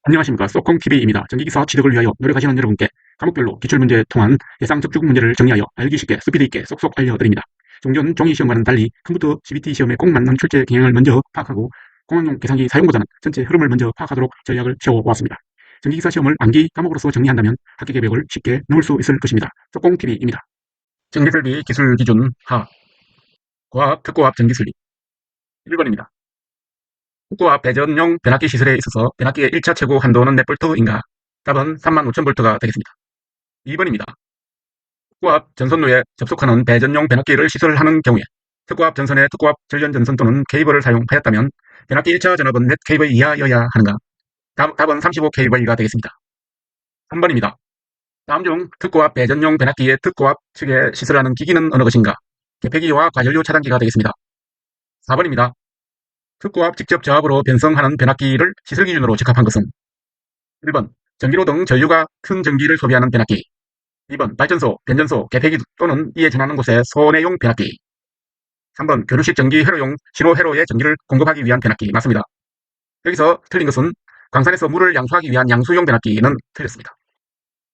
안녕하십니까. 쏘콩TV입니다. 전기기사 취득을 위하여 노력하시는 여러분께 과목별로 기출문제 통한 예상 접촉 문제를 정리하여 알기 쉽게 스피드 있게 쏙쏙 알려드립니다. 종전 종이 시험과는 달리 컴퓨터 CBT 시험에 꼭 맞는 출제 경향을 먼저 파악하고 공학용 계산기 사용보다는 전체 흐름을 먼저 파악하도록 전략을 세워보았습니다. 전기기사 시험을 암기 과목으로서 정리한다면 학기 계획을 쉽게 넣을 수 있을 것입니다. 쏘콩TV입니다. 전기설비 기술 기준 하 고압 특고압 전기설비 1번입니다. 특고압 배전용 변압기 시설에 있어서 변압기의 1차 최고 한도는 몇 볼트인가? 답은 35,000볼트가 되겠습니다. 2번입니다. 특고압 전선로에 접속하는 배전용 변압기를 시설하는 경우에 특고압 전선에 특고압 전련 전선 또는 케이블을 사용하였다면 변압기 1차 전압은 몇 kV 이하여야 하는가? 답은 35kV가 되겠습니다. 3번입니다. 다음 중 특고압 배전용 변압기의 특고압 측에 시설하는 기기는 어느 것인가? 개폐기와 과전류 차단기가 되겠습니다. 4번입니다. 특고압 직접 저압으로 변성하는 변압기를 시설 기준으로 적합한 것은 1번 전기로 등 전류가 큰 전기를 소비하는 변압기, 2번 발전소, 변전소, 개폐기 또는 이에 준하는 곳의 소내용 변압기, 3번 교류식 전기 회로용 신호 회로에 전기를 공급하기 위한 변압기. 맞습니다. 여기서 틀린 것은 광산에서 물을 양수하기 위한 양수용 변압기는 틀렸습니다.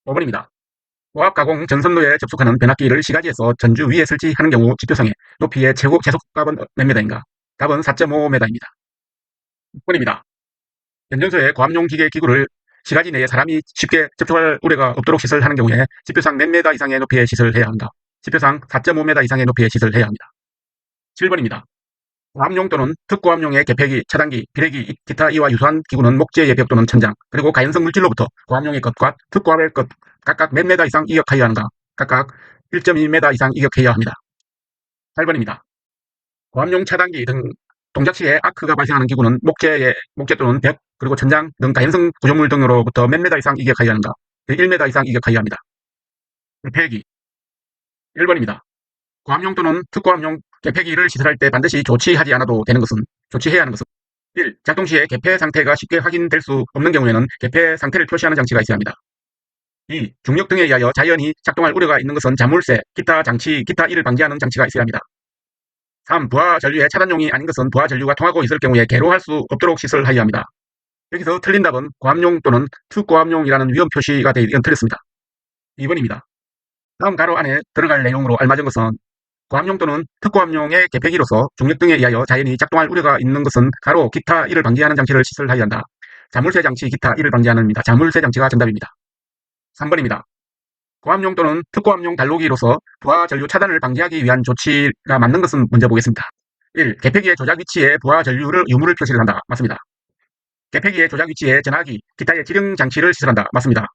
5번입니다. 고압 가공 전선로에 접속하는 변압기를 시가지에서 전주 위에 설치하는 경우 지표상의 높이의 제속값은 몇 미터인가? 답은 4.5m입니다. 6번입니다. 변전소에 고압용 기계 기구를 시가지 내에 사람이 쉽게 접촉할 우려가 없도록 시설하는 경우에 지표상 몇 미터 이상의 높이에 시설해야 한다. 지표상 4.5m 이상의 높이에 시설해야 합니다. 7번입니다. 고압용 또는 특고압용의 개폐기, 차단기, 비례기, 기타 이와 유사한 기구는 목재의 벽 또는 천장, 그리고 가연성 물질로부터 고압용의 것과 특고압의 것 각각 몇 미터 이상 이격하여야 하는가? 각각 1.2m 이상 이격해야 합니다. 8번입니다. 고압용 차단기 등 동작 시에 아크가 발생하는 기구는 목재 또는 벽, 그리고 천장 등 가연성 구조물 등으로부터 몇 미터 이상 이격하여야 하는가? 1m 이상 이격하여야 합니다. 개폐기 1번입니다. 고압용 또는 특고압용 개폐기를 시설할 때 반드시 조치해야 하는 것은 1. 작동 시에 개폐 상태가 쉽게 확인될 수 없는 경우에는 개폐 상태를 표시하는 장치가 있어야 합니다. 2. 중력 등에 의하여 자연히 작동할 우려가 있는 것은 자물쇠, 기타 이를 방지하는 장치가 있어야 합니다. 3. 부하 전류의 차단용이 아닌 것은 부하 전류가 통하고 있을 경우에 개로할 수 없도록 시설하여야 합니다. 여기서 틀린 답은 고압용 또는 특고압용이라는 위험 표시가 되어 틀렸습니다. 2번입니다. 다음 가로 안에 들어갈 내용으로 알맞은 것은 고압용 또는 특고압용의 개폐기로서 중력 등에 의하여 자연히 작동할 우려가 있는 것은 가로 기타 이를 방지하는 장치를 시설하여야 한다. 자물쇠 장치 기타 이를 방지하는입니다. 자물쇠 장치가 정답입니다. 3번입니다. 고압용 또는 특고압용 단로기로서 부하 전류 차단을 방지하기 위한 조치가 맞는 것은 먼저 보겠습니다. 1. 개폐기의 조작 위치에 부하 전류를 유무를 표시를 한다. 맞습니다. 개폐기의 조작 위치에 전화기, 기타의 지령 장치를 시설한다. 맞습니다.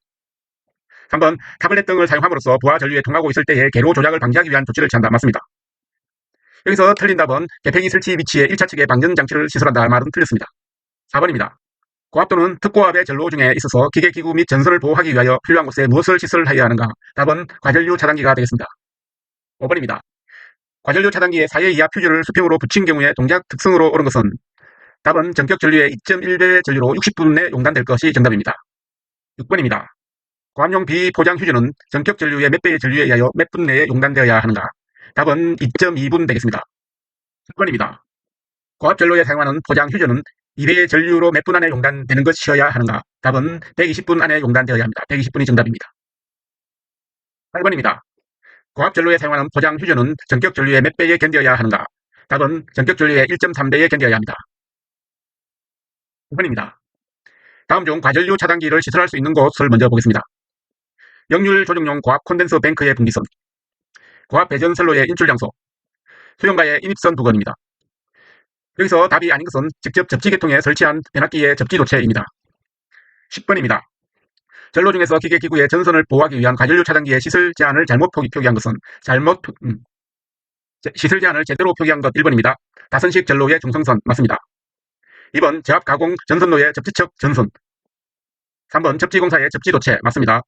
3번 타블렛 등을 사용함으로써 부하 전류에 통하고 있을 때의 개로 조작을 방지하기 위한 조치를 취한다. 맞습니다. 여기서 틀린 답은 개폐기 설치 위치에 1차 측에 방전 장치를 시설한다 말은 틀렸습니다. 4번입니다. 고압 또는 특고압의 전로 중에 있어서 기계기구 및 전선을 보호하기 위하여 필요한 곳에 무엇을 시설해야 하는가? 답은 과전류 차단기가 되겠습니다. 5번입니다. 과전류 차단기에 4회 이하 퓨즈를 수평으로 붙인 경우에 동작 특성으로 옳은 것은 답은 전격 전류의 2.1배 전류로 60분 내 용단될 것이 정답입니다. 6번입니다. 고압용 비포장 휴즈는 전격 전류의 몇 배의 전류에 의하여 몇 분 내에 용단되어야 하는가? 답은 2.2분 되겠습니다. 7번입니다. 고압 전로에 사용하는 포장 휴즈는 2배의 전류로 몇 분 안에 용단되는 것이어야 하는가? 답은 120분 안에 용단되어야 합니다. 120분이 정답입니다. 8번입니다. 고압 전로에 사용하는 포장 휴즈는 전격 전류의 몇 배에 견뎌야 하는가? 답은 전격 전류의 1.3배에 견뎌야 합니다. 9번입니다. 다음 중 과전류 차단기를 시설할 수 있는 곳을 먼저 보겠습니다. 역률 조정용 고압 콘덴서 뱅크의 분기선, 고압 배전선로의 인출장소, 수용가의 인입선 부근입니다. 여기서 답이 아닌 것은 직접 접지 계통에 설치한 변압기의 접지 도체입니다. 10번입니다. 전로 중에서 기계기구의 전선을 보호하기 위한 과전류 차단기의 시설 제한을 잘못 표기한 것은 시설 제한을 제대로 표기한 것 1번입니다. 다선식 전로의 중성선 맞습니다. 2번 저압 가공 전선로의 접지척 전선, 3번 접지공사의 접지도체 맞습니다.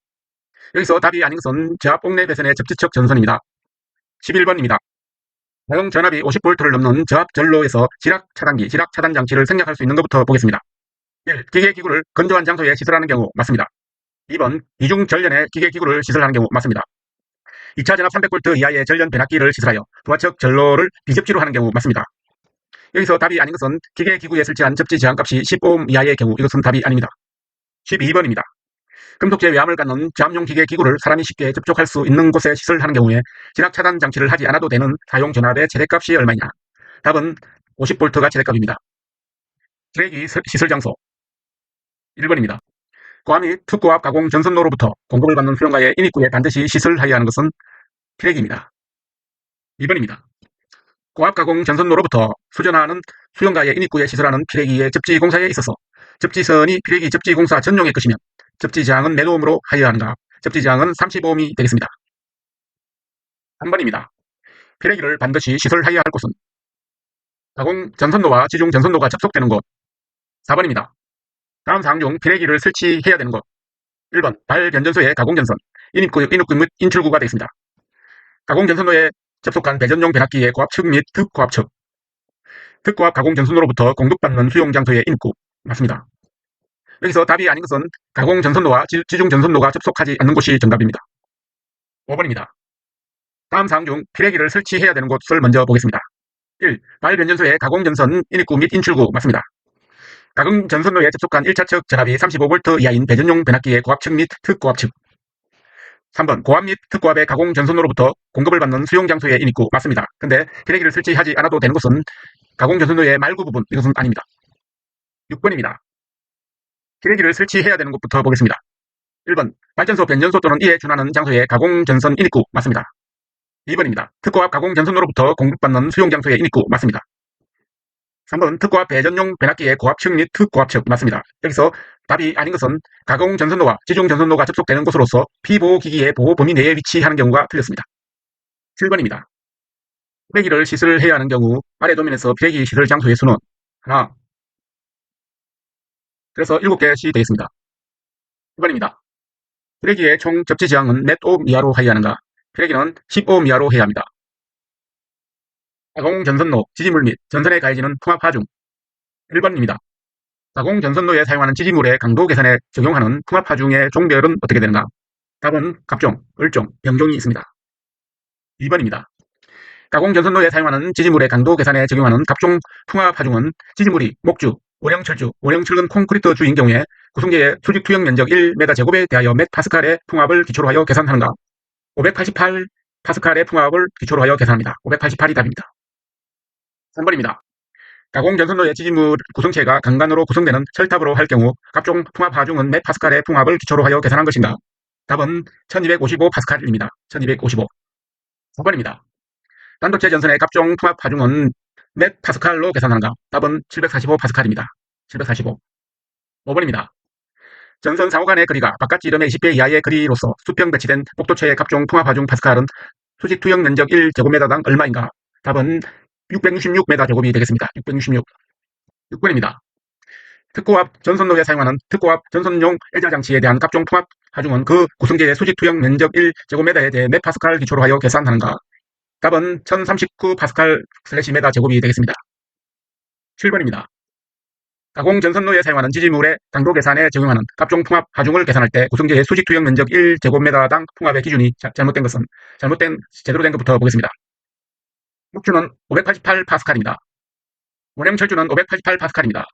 여기서 답이 아닌 것은 저압 옥내 배선의 접지척 전선입니다. 11번입니다. 가공 전압이 50V를 넘는 저압 전로에서 지락 차단 장치를 생략할 수 있는 것부터 보겠습니다. 1. 기계기구를 건조한 장소에 시설하는 경우 맞습니다. 2번 이중 전련의 기계기구를 시설하는 경우 맞습니다. 2차 전압 300V 이하의 전련 변압기를 시설하여 부하측 전로를 비접지로 하는 경우 맞습니다. 여기서 답이 아닌 것은 기계기구에 설치한 접지 저항값이 10오hm 이하의 경우 이것은 답이 아닙니다. 12번입니다. 금속재 외암을 갖는 저압용 기계 기구를 사람이 쉽게 접촉할 수 있는 곳에 시설하는 경우에 진압 차단 장치를 하지 않아도 되는 사용 전압의 최대값이 얼마냐? 답은 50V가 최대값입니다. 트랙이 시설 장소 1번입니다. 고압 및 특고압 가공 전선로로부터 공급을 받는 수용가의 인입구에 반드시 시설하여야 하는 것은 트랙입니다. 2번입니다. 고압 가공 전선로로부터 수전하는 수용가의 인입구에 시설하는 피래기의 접지공사에 있어서 접지선이 피래기 접지공사 전용의 것이면 접지저항은 몇 ohm으로 하여야 하는가? 접지저항은 35ohm이 되겠습니다. 3번입니다. 피래기를 반드시 시설하여야 할 곳은 가공 전선로와 지중 전선로가 접속되는 곳. 4번입니다. 다음 사항 중 피래기를 설치해야 되는 곳. 1번 발변전소의 가공전선, 인입구 및 인출구가 되겠습니다. 가공전선로에 접속한 배전용 변압기의 고압측 및 특고압측, 특고압 가공전선로로부터 공급받는 수용장소의 인입구. 맞습니다. 여기서 답이 아닌 것은 가공전선로와 지중전선로가 접속하지 않는 곳이 정답입니다. 5번입니다. 다음 사항 중 피래기를 설치해야 되는 곳을 먼저 보겠습니다. 1. 발변전소의 가공전선 인입구 및 인출구. 맞습니다. 가공전선로에 접속한 1차측 전압이 35V 이하인 배전용 변압기의 고압측 및 특고압측. 3번 고압 및 특고압의 가공전선로로부터 공급을 받는 수용장소의 인입구. 맞습니다. 근데 피래기를 설치하지 않아도 되는 것은 가공전선로의 말구 부분, 이것은 아닙니다. 6번입니다. 피래기를 설치해야 되는 곳부터 보겠습니다. 1번 발전소, 변전소 또는 이에 준하는 장소의 가공전선 인입구. 맞습니다. 2번입니다. 특고압 가공전선로로부터 공급받는 수용장소의 인입구. 맞습니다. 3번 특고압 배전용 변압기의 고압측 및 특고압측. 맞습니다. 여기서 답이 아닌 것은 가공전선로와 지중전선로가 접속되는 곳으로서 피보호기기의 보호 범위 내에 위치하는 경우가 틀렸습니다. 7번입니다. 피래기를 시설해야 하는 경우 아래 도면에서 피래기 시설 장소의 수는 하나, 그래서 7개씩 되겠습니다. 1번입니다. 피래기의 총 접지 저항은 몇 ohm 이하로 하여야 하는가? 피래기는 10ohm 이하로 해야 합니다. 가공전선로, 지지물 및 전선에 가해지는 풍압하중. 1번입니다. 가공전선로에 사용하는 지지물의 강도 계산에 적용하는 풍압하중의 종별은 어떻게 되는가? 답은 갑종, 을종, 병종이 있습니다. 2번입니다. 가공전선로에 사용하는 지지물의 강도 계산에 적용하는 갑종 풍압하중은 지지물이 목주, 원형철주, 원형철근 콘크리트 주인 경우에 구성재의 수직 투영 면적 1m제곱에 대하여 몇 파스칼의 풍압을 기초로 하여 계산하는가? 588 파스칼의 풍압을 기초로 하여 계산합니다. 588이 답입니다. 3번입니다. 가공전선로의 지지물 구성체가 강간으로 구성되는 철탑으로 할 경우 각종 풍압 하중은 몇 파스칼의 풍압을 기초로 하여 계산한 것인가? 답은 1255 파스칼입니다. 1255. 4번입니다. 단도체 전선의 각종 풍압 하중은 몇 파스칼로 계산하는가? 답은 745 파스칼입니다. 745. 5번입니다. 전선 상호 간의 거리가 바깥 지름의 20배 이하의 거리로서 수평 배치된 복도체의 각종 풍압 하중 파스칼은 수직 투영 면적 1제곱미터당 얼마인가? 답은 666m 제곱이 되겠습니다. 666. 6번입니다. 특고압 전선로에 사용하는 특고압 전선용 애자장치에 대한 각종 풍압 하중은 그 구성재의 수직 투영 면적 1제곱미터에 대해 몇 파스칼 기초로 하여 계산하는가? 답은 1039 파스칼 슬래시 메다 제곱이 되겠습니다. 7번입니다. 가공 전선로에 사용하는 지지물의 강도 계산에 적용하는 각종 풍압 하중을 계산할 때 구성재의 수직 투영 면적 1제곱미터당 풍압의 기준이 잘못된 것은 제대로 된 것부터 보겠습니다. 목주는 588 파스칼입니다. 원형 철주는 588 파스칼입니다.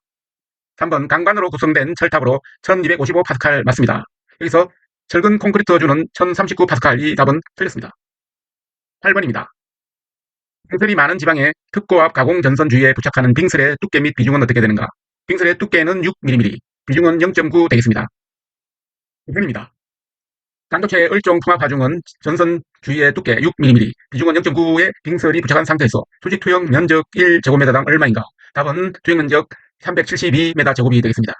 3번 강관으로 구성된 철탑으로 1255 파스칼 맞습니다. 여기서 철근 콘크리트주는 1039 파스칼, 이 답은 틀렸습니다. 8번입니다. 빙슬이 많은 지방에 특고압 가공 전선 주위에 부착하는 빙슬의 두께 및 비중은 어떻게 되는가? 빙슬의 두께는 6mm, 비중은 0.9 되겠습니다. 2번입니다. 단도체의 을종 풍압 하중은 전선 주위의 두께 6mm, 비중은 0.9의 빙슬이 부착한 상태에서 수직 투영 면적 1제곱미터당 얼마인가? 답은 투영 면적 372m 제곱이 되겠습니다.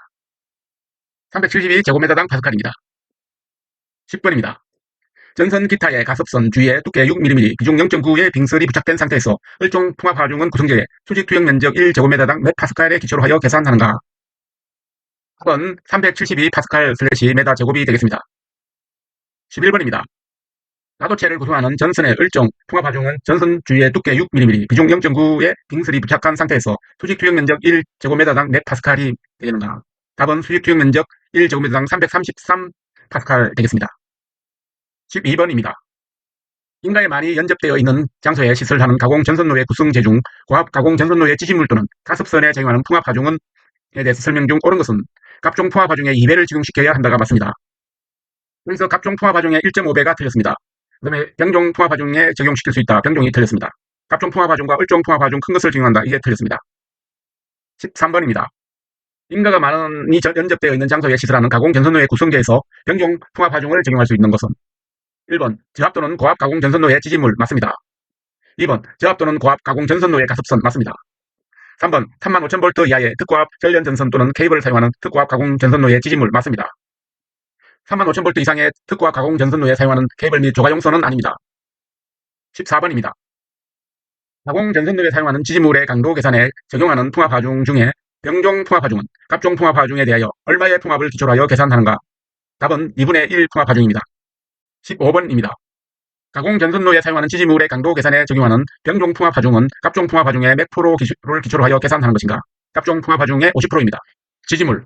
372제곱미터당 파스칼입니다. 10번입니다. 전선 기타의 가습선 주위에 두께 6mm, 비중 0.9의 빙슬이 부착된 상태에서 을종 풍압 하중은 구성재의 수직 투영 면적 1제곱미터당 몇 파스칼의 기초로 하여 계산하는가? 4번 372 파스칼 슬래시 메다 제곱이 되겠습니다. 11번입니다. 나도체를 구성하는 전선의 을종 풍압 하중은 전선 주위의 두께 6mm, 비중 0.9의 빙슬이 부착한 상태에서 수직 투영 면적 1제곱미터당 몇 파스칼이 되는가? 답은 수직 투영 면적 1제곱미터당 333 파스칼 되겠습니다. 12번입니다. 인가에 많이 연접되어 있는 장소에 시설하는 가공 전선로의 구성재 중 고압 가공 전선로의 지지물 또는 가습선에 적용하는 풍압 하중은 대해서 설명 중 옳은 것은 갑종 포화 과정에 2배를 적용시켜야 한다가 맞습니다. 여기서 갑종 포화 과정에 1.5배가 틀렸습니다. 그 다음에 병종 포화 과정에 적용시킬 수 있다. 병종이 틀렸습니다. 갑종 포화 과정과 얼종 포화 과정 큰 것을 적용한다. 이게 틀렸습니다. 13번입니다. 인가가 많이 연접되어 있는 장소에 시설하는 가공 전선로의 구성계에서 병종 포화 과정을 적용할 수 있는 것은 1번 저압 또는 고압 가공 전선로의 지지물 맞습니다. 2번 저압 또는 고압 가공 전선로의 가습선 맞습니다. 3번 35,000V 이하의 특고압 전련 전선 또는 케이블을 사용하는 특고압 가공 전선로의 지지물 맞습니다. 35,000V 이상의 특고압 가공 전선로에 사용하는 케이블 및 조가용선은 아닙니다. 14번입니다. 가공 전선로에 사용하는 지지물의 강도 계산에 적용하는 풍압 하중 중에 병종 풍압 하중은 갑종 풍압 하중에 대하여 얼마의 풍압을 기초로 하여 계산하는가? 답은 2분의 1 풍압 하중입니다. 15번입니다. 가공 전선로에 사용하는 지지물의 강도 계산에 적용하는 병종 풍압 하중은 갑종 풍압 하중의 몇 프로를 기초로 하여 계산하는 것인가? 갑종 풍압 하중의 50%입니다. 지지물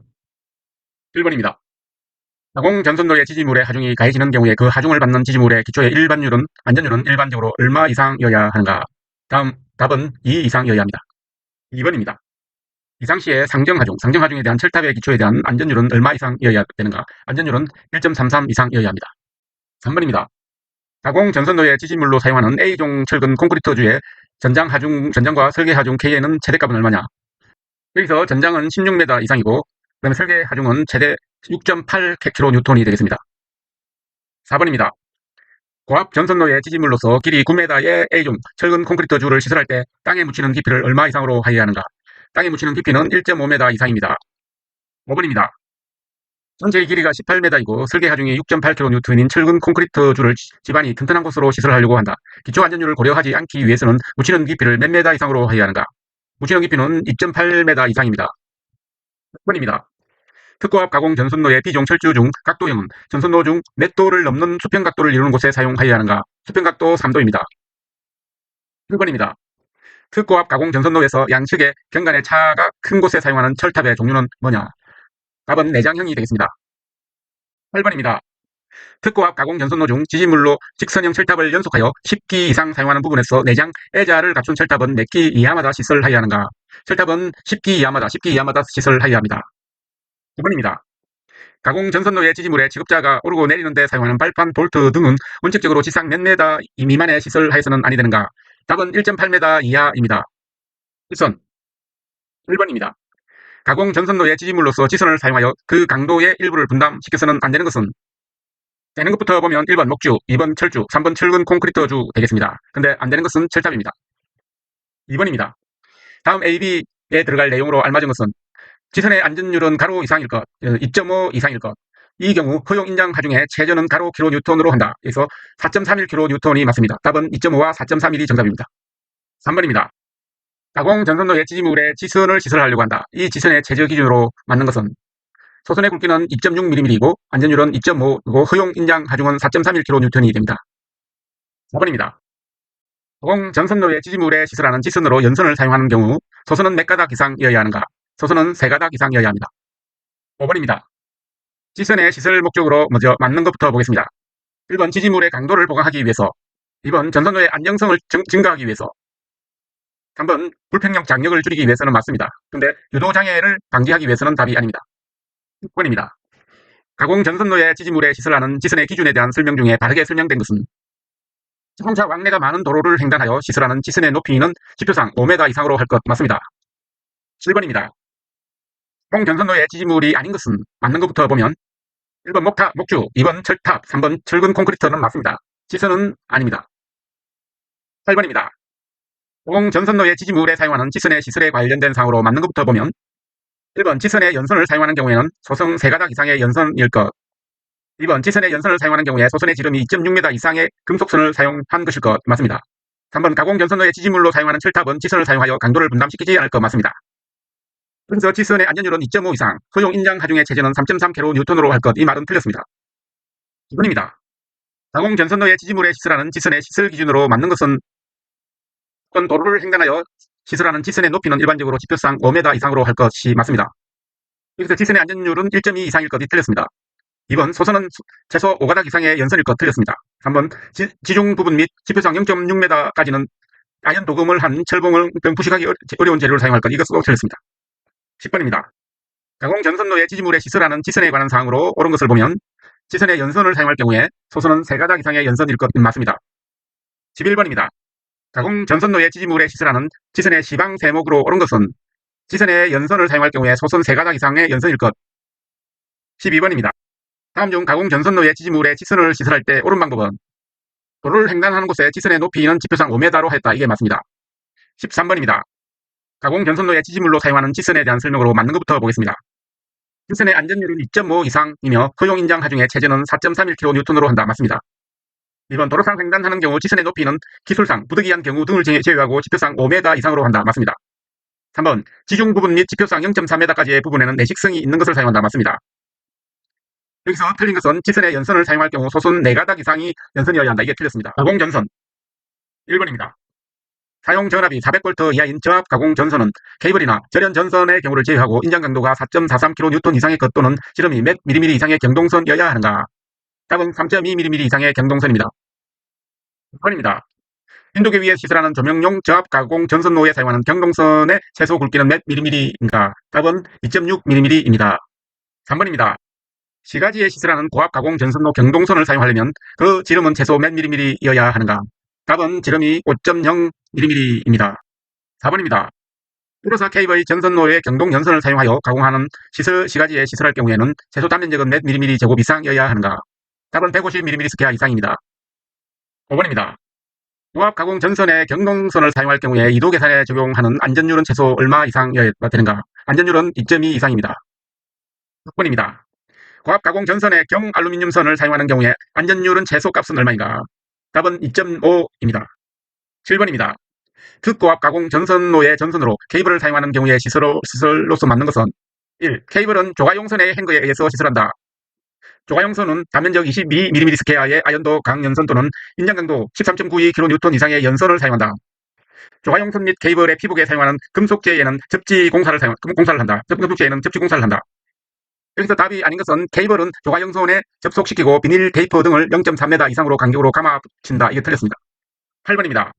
1번입니다. 가공 전선로의 지지물의 하중이 가해지는 경우에 그 하중을 받는 지지물의 기초의 안전율은 일반적으로 얼마 이상이어야 하는가? 답은 2 이상이어야 합니다. 2번입니다. 이상시에 상정하중에 대한 철탑의 기초에 대한 안전율은 얼마 이상이어야 되는가? 안전율은 1.33 이상이어야 합니다. 3번입니다. 가공 전선로의 지지물로 사용하는 A종 철근 콘크리트주의 전장과 설계하중 K에는 최대값은 얼마냐? 여기서 전장은 16m 이상이고 그다음에 설계하중은 최대 6.8kN이 되겠습니다. 4번입니다. 고압 전선로의 지지물로서 길이 9m의 A종 철근 콘크리트주를 시설할 때 땅에 묻히는 깊이를 얼마 이상으로 하여야 하는가? 땅에 묻히는 깊이는 1.5m 이상입니다. 5번입니다. 전체의 길이가 18m이고 설계 하중이 6.8kN인 철근 콘크리트주를 집안이 튼튼한 곳으로 시설하려고 한다. 기초 안전율을 고려하지 않기 위해서는 묻히는 깊이를 몇 m 이상으로 하여야 하는가? 묻히는 깊이는 2.8m 이상입니다. 6번입니다. 특고압 가공 전선로의 비종 철주 중 각도형은 전선로 중 몇 도를 넘는 수평 각도를 이루는 곳에 사용하여야 하는가? 수평 각도 3도입니다. 1번입니다. 특고압 가공 전선로에서 양측의 경간의 차가 큰 곳에 사용하는 철탑의 종류는 뭐냐? 답은 내장형이 되겠습니다. 8번입니다. 특고압 가공 전선로 중 지지물로 직선형 철탑을 연속하여 10기 이상 사용하는 부분에서 내장 애자를 갖춘 철탑은 몇 기 이하마다 시설하여야 하는가? 철탑은 10기 이하마다 시설하여야 합니다. 9번입니다. 가공 전선로의 지지물에 취급자가 오르고 내리는 데 사용하는 발판, 볼트 등은 원칙적으로 지상 몇 메다 미만에 시설하여서는 아니 되는가? 답은 1.8m 이하입니다. 1선 1번입니다. 가공 전선로의 지지물로서 지선을 사용하여 그 강도의 일부를 분담시켜서는 안 되는 것은 되는 것부터 보면 1번 목주, 2번 철주, 3번 철근 콘크리트주 되겠습니다. 근데 안 되는 것은 철탑입니다. 2번입니다. 다음 AB에 들어갈 내용으로 알맞은 것은 지선의 안전율은 가로 이상일 것, 2.5 이상일 것. 이 경우 허용 인정 하중에 최저는 가로 킬로뉴턴으로 한다. 그래서 4.31 킬로뉴턴이 맞습니다. 답은 2.5와 4.31이 정답입니다. 3번입니다. 가공 전선로의 지지물에 지선을 시설하려고 한다. 이 지선의 최저 기준으로 맞는 것은 소선의 굵기는 2.6mm이고 안전율은 2.5이고 허용 인장 하중은 4.31 킬로뉴턴이 됩니다. 4번입니다. 가공 전선로의 지지물에 시설하는 지선으로 연선을 사용하는 경우 소선은 몇 가닥 이상이어야 하는가? 소선은 3가닥 이상이어야 합니다. 5번입니다. 지선의 시설 목적으로 먼저 맞는 것부터 보겠습니다. 1번 지지물의 강도를 보강하기 위해서 2번 전선로의 안정성을 증가하기 위해서 3번 불평형 장력을 줄이기 위해서는 맞습니다. 근데 유도장애를 방지하기 위해서는 답이 아닙니다. 6번입니다. 가공 전선로의 지지물에 시설하는 지선의 기준에 대한 설명 중에 바르게 설명된 것은 자동차 왕래가 많은 도로를 횡단하여 시설하는 지선의 높이는 지표상 5m 이상으로 할 것 맞습니다. 7번입니다. 가공 전선로의 지지물이 아닌 것은 맞는 것부터 보면 1번 목주, 2번 철탑, 3번 철근 콘크리트는 맞습니다. 지선은 아닙니다. 8번입니다. 가공 전선로의 지지물에 사용하는 지선의 시설에 관련된 사항으로 맞는 것부터 보면 1번 지선의 연선을 사용하는 경우에는 소성 3가닥 이상의 연선일 것. 2번 지선의 연선을 사용하는 경우에 소선의 지름이 2.6m 이상의 금속선을 사용한 것일 것 맞습니다. 3번 가공 전선로의 지지물로 사용하는 철탑은 지선을 사용하여 강도를 분담시키지 않을 것 맞습니다. 그래서 지선의 안전율은 2.5 이상, 허용 인장 하중의 최저는 3.3 킬로뉴턴으로 할 것. 이 말은 틀렸습니다. 2번입니다. 가공 전선로의 지지물에 시설하는 지선의 시설 기준으로 맞는 것은 어떤 도로를 횡단하여 시설하는 지선의 높이는 일반적으로 지표상 5m 이상으로 할 것이 맞습니다. 여기서 지선의 안전율은 1.2 이상일 것이 틀렸습니다. 2번 소선은 최소 5가닥 이상의 연선일 것 틀렸습니다. 3번 지중 부분 및 지표상 0.6m까지는 아연 도금을 한 철봉을 부식하기 어려운 재료를 사용할 것. 이것도 틀렸습니다. 10번입니다. 가공 전선로의 지지물에 시설하는 지선에 관한 사항으로 옳은 것을 보면 지선의 연선을 사용할 경우에 소선은 3가닥 이상의 연선일 것 맞습니다. 11번입니다. 가공 전선로의 지지물에 시설하는 지선의 시방 세목으로 옳은 것은 지선의 연선을 사용할 경우에 소선 3가닥 이상의 연선일 것. 12번입니다. 다음 중 가공 전선로의 지지물에 지선을 시설할 때 옳은 방법은 도로를 횡단하는 곳에 지선의 높이는 지표상 5m로 하였다. 이게 맞습니다. 13번입니다. 가공 전선로의 지지물로 사용하는 지선에 대한 설명으로 맞는 것부터 보겠습니다. 지선의 안전율은 2.5 이상이며 허용인정 하중에 체전은 4.31kN으로 한다. 맞습니다. 2번 도로상 횡단하는 경우 지선의 높이는 기술상 부득이한 경우 등을 제외하고 지표상 5m 이상으로 한다. 맞습니다. 3번 지중 부분 및 지표상 0.4m까지의 부분에는 내식성이 있는 것을 사용한다. 맞습니다. 여기서 틀린 것은 지선의 연선을 사용할 경우 소선 4가닥 이상이 연선이어야 한다. 이게 틀렸습니다. 가공 전선 1번입니다. 사용 전압이 400V 이하인 저압 가공 전선은 케이블이나 절연 전선의 경우를 제외하고 인장 강도가 4.43kN 이상의 것 또는 지름이 몇 mm 이상의 경동선이어야 하는가? 답은 3.2mm 이상의 경동선입니다. 6번입니다. 인도계 위에 시설하는 조명용 저압 가공 전선로에 사용하는 경동선의 최소 굵기는 몇 mm인가? 답은 2.6mm입니다. 3번입니다. 시가지에 시설하는 고압 가공 전선로 경동선을 사용하려면 그 지름은 최소 몇 mm이어야 하는가? 답은 지름이 5.0mm입니다. 4번입니다. 우로사 케이블의 전선로의 경동 연선을 사용하여 가공하는 시가지에 시설할 경우에는 최소 단면적은 몇 mm 제곱 이상이어야 하는가? 답은 150mm 스퀘어 이상입니다. 5번입니다. 고압 가공 전선의 경동선을 사용할 경우에 이도 계산에 적용하는 안전율은 최소 얼마 이상이어야 되는가? 안전율은 2.2 이상입니다. 6번입니다. 고압 가공 전선의 경알루미늄선을 사용하는 경우에 안전율은 최소 값은 얼마인가? 답은 2.5입니다. 7번입니다. 특고압 가공 전선로의 전선으로 케이블을 사용하는 경우에 시설로서 맞는 것은 1. 케이블은 조가용선의 행거에 의해서 시설한다. 조가용선은 단면적 22mm 스퀘어의 아연도 강연선 또는 인장강도 13.92kN 이상의 연선을 사용한다. 조가용선 및 케이블의 피복에 사용하는 금속재에는 접지공사를 한다. 금속재에는 접지공사를 한다. 여기서 답이 아닌 것은 케이블은 조가용선에 접속시키고 비닐 테이프 등을 0.3m 이상으로 간격으로 감아 붙인다. 이게 틀렸습니다. 8번입니다.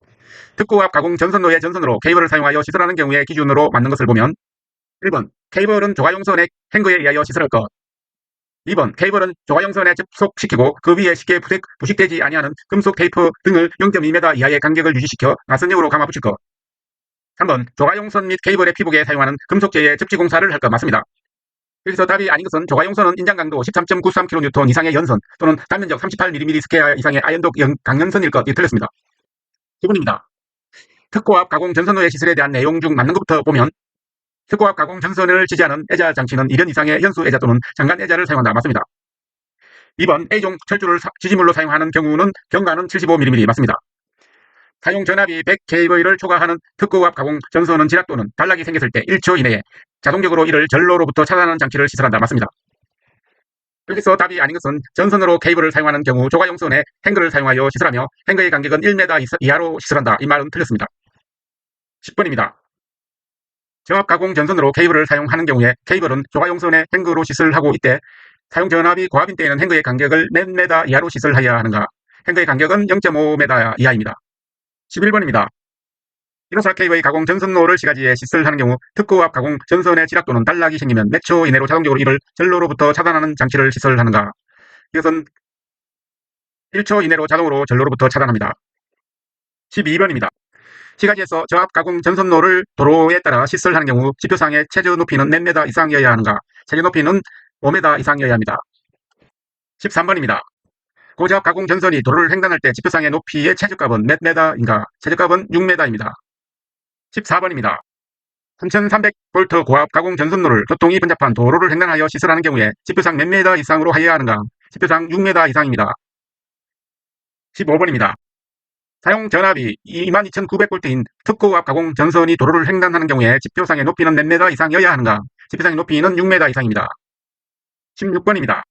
특고압 가공 전선로의 전선으로 케이블을 사용하여 시설하는 경우에 기준으로 맞는 것을 보면 1번 케이블은 조가용선의 행거에 의하여 시설할 것. 2번 케이블은 조가용선에 접속시키고 그 위에 쉽게 부식되지 아니하는 금속 테이프 등을 0.2m 이하의 간격을 유지시켜 나선형으로 감아 붙일 것. 3번 조가용선 및 케이블의 피복에 사용하는 금속재의 접지공사를 할 것. 맞습니다. 여기서 답이 아닌 것은 조가용선은 인장강도 13.93kN 이상의 연선 또는 단면적 38mm 스퀘어 이상의 아연도 강연선일 것. 이 틀렸습니다. 2번입니다. 특고압 가공 전선로의 시설에 대한 내용 중 맞는 것부터 보면 특고압 가공 전선을 지지하는 애자 장치는 1연 이상의 연수 애자 또는 장간 애자를 사용한다. 맞습니다. 2번 A종 철조를 지지물로 사용하는 경우는 경과는 75mm. 맞습니다. 사용 전압이 100kV를 초과하는 특고압 가공 전선은 지락 또는 단락이 생겼을 때 1초 이내에 자동적으로 이를 전로로부터 차단하는 장치를 시설한다. 맞습니다. 여기서 답이 아닌 것은 전선으로 케이블을 사용하는 경우 조가용선에 행거를 사용하여 시설하며 행거의 간격은 1m 이하로 시설한다. 이 말은 틀렸습니다. 10번입니다. 저압 가공 전선으로 케이블을 사용하는 경우에 케이블은 조가용선에 행거로 시설하고 있대 사용 전압이 고압인 때에는 행거의 간격을 몇 m 이하로 시설하여야 하는가? 행거의 간격은 0.5m 이하입니다. 11번입니다. 1호사 케이블의 가공 전선로를 시가지에 시설하는 경우 특고압 가공 전선의 지락 또는 단락이 생기면 몇 초 이내로 자동적으로 이를 전로로부터 차단하는 장치를 시설하는가? 이것은 1초 이내로 자동으로 전로로부터 차단합니다. 12번입니다. 시가지에서 저압 가공 전선로를 도로에 따라 시설하는 경우 지표상의 최저 높이는 몇 m 이상이어야 하는가? 최저 높이는 5m 이상이어야 합니다. 13번입니다. 고저압 가공 전선이 도로를 횡단할 때 지표상의 높이의 최저값은 몇 m인가? 최저값은 6m입니다. 14번입니다. 3300V 고압 가공 전선로를 교통이 번잡한 도로를 횡단하여 시설하는 경우에 지표상 몇 m 이상으로 하여야 하는가? 지표상 6m 이상입니다. 15번입니다. 사용 전압이 22,900V인 특고압 가공 전선이 도로를 횡단하는 경우에 지표상의 높이는 몇 m 이상이어야 하는가? 지표상의 높이는 6m 이상입니다. 16번입니다.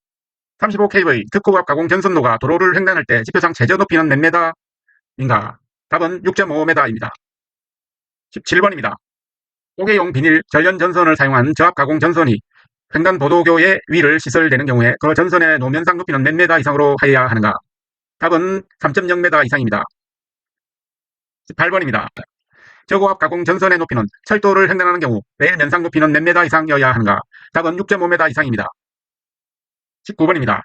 35kV 특고압 가공 전선로가 도로를 횡단할 때 지표상 최저 높이는 몇 m인가? 답은 6.5m입니다. 17번입니다. 쪼개용 비닐 절연 전선을 사용한 저압 가공 전선이 횡단 보도교의 위를 시설되는 경우에 그 전선의 노면상 높이는 몇 m 이상으로 하여야 하는가? 답은 3.0m 이상입니다. 18번입니다. 저고압 가공 전선의 높이는 철도를 횡단하는 경우 레일 면상 높이는 몇 미터 이상이어야 하는가? 답은 6.5m 이상입니다. 19번입니다.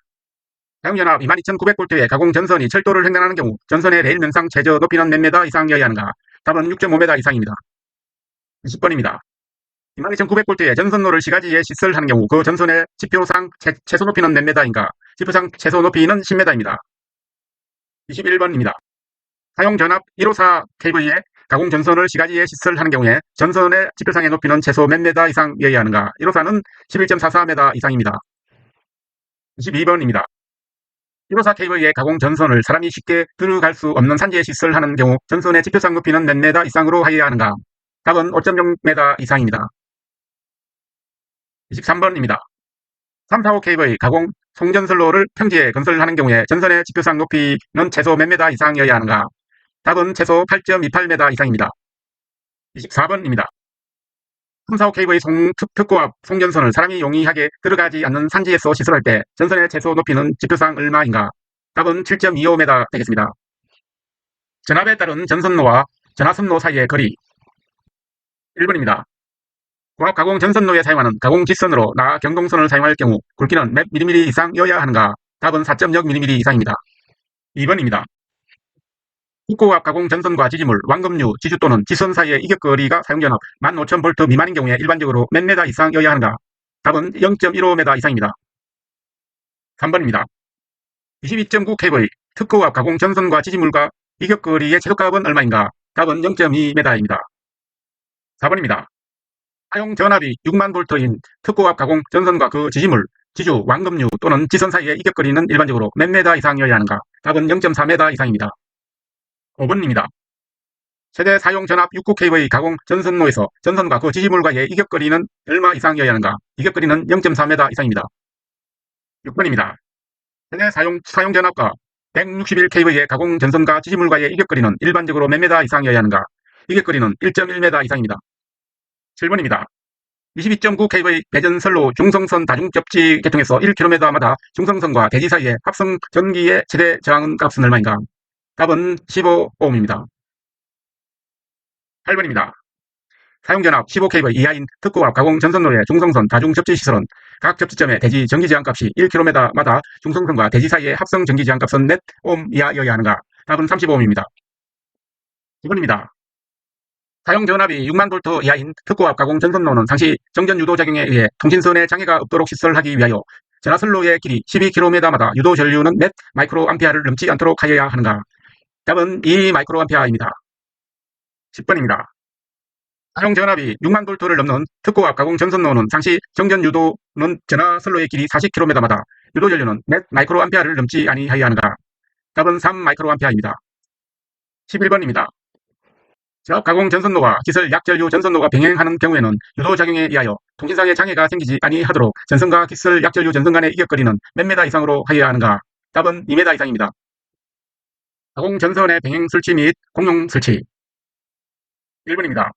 사용연합 22,900볼트의 가공 전선이 철도를 횡단하는 경우 전선의 레일 면상 최저 높이는 몇 미터 이상이어야 하는가? 답은 6.5m 이상입니다. 20번입니다. 22,900볼트의 전선로를 시가지에 시설하는 경우 그 전선의 지표상 최소 높이는 몇 미터인가? 지표상 최소 높이는 10m입니다. 21번입니다. 사용전압 154 kV의 가공 전선을 시가지에 시설하는 경우에 전선의 지표상의 높이는 최소 몇 미터 이상이어야 하는가? 154는 11.44m 이상입니다. 22번입니다. 154 kV의 가공 전선을 사람이 쉽게 들어갈 수 없는 산지에 시설하는 경우 전선의 지표상 높이는 몇 미터 이상으로 하여야 하는가? 답은 5.0m 이상입니다. 23번입니다. 345 kV 가공 송전선로를 평지에 건설하는 경우에 전선의 지표상 높이는 최소 몇 미터 이상이어야 하는가? 답은 최소 8.28m 이상입니다. 24번입니다. 345 kV 특고압 송전선을 사람이 용이하게 들어가지 않는 산지에서 시설할 때 전선의 최소 높이는 지표상 얼마인가? 답은 7.25m 되겠습니다. 전압에 따른 전선로와 전하선로 사이의 거리 1번입니다. 고압 가공 전선로에 사용하는 가공 직선으로 나 경동선을 사용할 경우 굵기는 몇 mm 이상이어야 하는가? 답은 4.0mm 이상입니다. 2번입니다. 특고압 가공 전선과 지지물, 완금류, 지주 또는 지선 사이의 이격거리가 사용전압 15,000V 미만인 경우에 일반적으로 몇 미터 이상이어야 하는가? 답은 0.15m 이상입니다. 3번입니다. 22.9kV 특고압 가공 전선과 지지물과 이격거리의 최소값은 얼마인가? 답은 0.2m입니다. 4번입니다. 사용 전압이 6만V인 특고압 가공 전선과 그 지지물, 지주, 완금류 또는 지선 사이의 이격거리는 일반적으로 몇 미터 이상이어야 하는가? 답은 0.4m 이상입니다. 5번입니다. 최대 사용 전압 69kV 가공 전선로에서 전선과 그 지지물과의 이격거리는 얼마 이상이어야 하는가? 이격거리는 0.4m 이상입니다. 6번입니다. 최대 사용 전압과 161kV의 가공 전선과 지지물과의 이격거리는 일반적으로 몇 미터 이상이어야 하는가? 이격거리는 1.1m 이상입니다. 7번입니다. 22.9kV 배전선로 중성선 다중접지 계통에서 1km마다 중성선과 대지 사이의 합성 전기의 최대 저항 값은 얼마인가? 답은 15ohm입니다. 8번입니다. 사용전압 15kV 이하인 특고압 가공 전선로의 중성선 다중접지 시설은 각 접지점의 대지 전기저항값이 1km마다 중성선과 대지 사이의 합성 전기저항값은 몇 ohm 이하여야 하는가? 답은 35ohm입니다. 2번입니다. 사용전압이 6만V 이하인 특고압 가공 전선로는 상시 정전 유도작용에 의해 통신선에 장애가 없도록 시설하기 위하여 전하선로의 길이 12km마다 유도 전류는 몇 마이크로암페어를 넘지 않도록 하여야 하는가? 답은 2 마이크로암페어입니다. 10번입니다. 사용 전압이 6만V를 넘는 특고압 가공 전선로는 상시 정전 유도는 전하선로의 길이 40km마다 유도 전류는 몇 마이크로암페어를 넘지 아니하여야 하는가? 답은 3 마이크로암페어입니다. 11번입니다. 저압 가공 전선로와 기설 약전류 전선로가 병행하는 경우에는 유도작용에 의하여 통신상의 장애가 생기지 아니하도록 전선과 기설 약전류 전선 간의 이격거리는 몇 미터 이상으로 하여야 하는가? 답은 2m 이상입니다. 가공 전선의 병행 설치 및 공용 설치 1번입니다.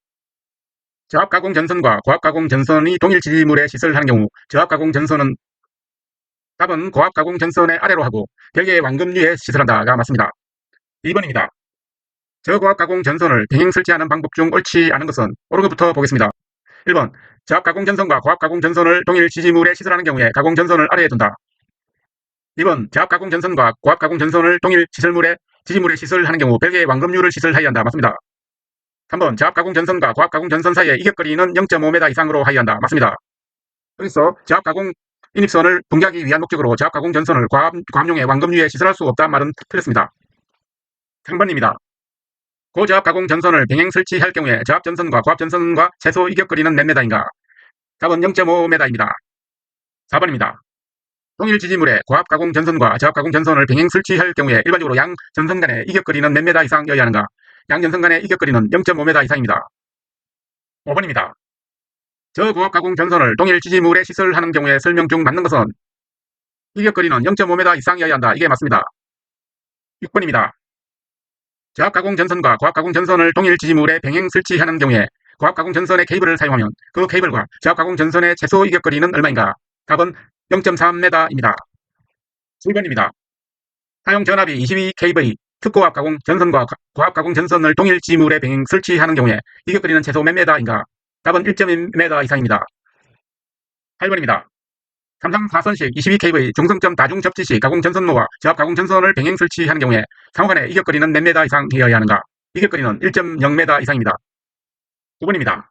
저압 가공 전선과 고압 가공 전선이 동일 지지물에 시설하는 경우 저압 가공 전선은 답은 고압 가공 전선의 아래로 하고 별개의 완금류에 시설한다가 맞습니다. 2번입니다. 저고압 가공 전선을 병행 설치하는 방법 중 옳지 않은 것은 옳은 것부터 보겠습니다. 1번 저압 가공 전선과 고압 가공 전선을 동일 지지물에 시설하는 경우에 가공 전선을 아래에 둔다. 2번 저압 가공 전선과 고압 가공 전선을 동일 지지물에 시설하는 경우 별개의 완금류를 시설하여야 한다. 맞습니다. 3번 저압 가공 전선과 고압 가공 전선 사이의 이격거리는 0.5m 이상으로 하여야 한다. 맞습니다. 여기서 저압 가공 인입선을 분개하기 위한 목적으로 저압 가공 전선을 고압용의 완금류에 시설할 수 없다는 말은 틀렸습니다. 3번입니다. 고저압 가공 전선을 병행 설치할 경우에 저압 전선과 고압 전선과 최소 이격거리는 몇 미터인가? 답은 0.5m입니다. 4번입니다. 동일 지지물에 고압 가공 전선과 저압 가공 전선을 병행 설치할 경우에 일반적으로 양 전선 간의 이격거리는 몇 미터 이상이어야 하는가? 양 전선 간의 이격거리는 0.5m 이상입니다. 5번입니다. 저고압 가공 전선을 동일 지지물에 시설하는 경우에 설명 중 맞는 것은 이격거리는 0.5m 이상이어야 한다. 이게 맞습니다. 6번입니다. 저압 가공 전선과 고압 가공 전선을 동일 지지물에 병행 설치하는 경우에 고압 가공 전선의 케이블을 사용하면 그 케이블과 저압 가공 전선의 최소 이격거리는 얼마인가? 답은 0.3m입니다. 7번입니다. 사용 전압이 22kV 특고압 가공 전선과 고압 가공 전선을 동일 지물에 병행 설치하는 경우에 이격거리는 최소 몇 메다인가? 답은 1.1m 이상입니다. 8번입니다. 삼성 4선식 22kV 중성점 다중 접지 시 가공 전선로와 저압 가공 전선을 병행 설치하는 경우에 상호 간의 이격거리는 몇 메다 이상이어야 하는가? 이격거리는 1.0m 이상입니다. 9번입니다.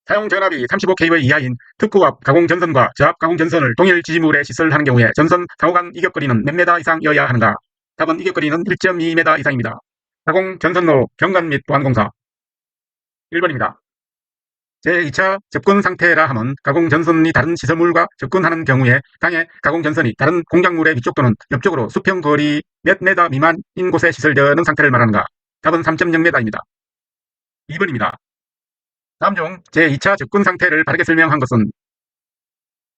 사용 전압이 35kV 이하인 특고압 가공 전선과 저압 가공 전선을 동일 지지물에 시설하는 경우에 전선 상호 간 이격거리는 몇 메다 이상이어야 하는가? 답은 이격거리는 1.2m 이상입니다. 가공 전선로 경관 및 보안공사 1번입니다. 제2차 접근 상태라 함은 가공 전선이 다른 시설물과 접근하는 경우에 당해 가공 전선이 다른 공작물의 위쪽 또는 옆쪽으로 수평 거리 몇 메다 미만인 곳에 시설되는 상태를 말하는가? 답은 3.0m입니다. 2번입니다. 다음 중 제2차 접근 상태를 바르게 설명한 것은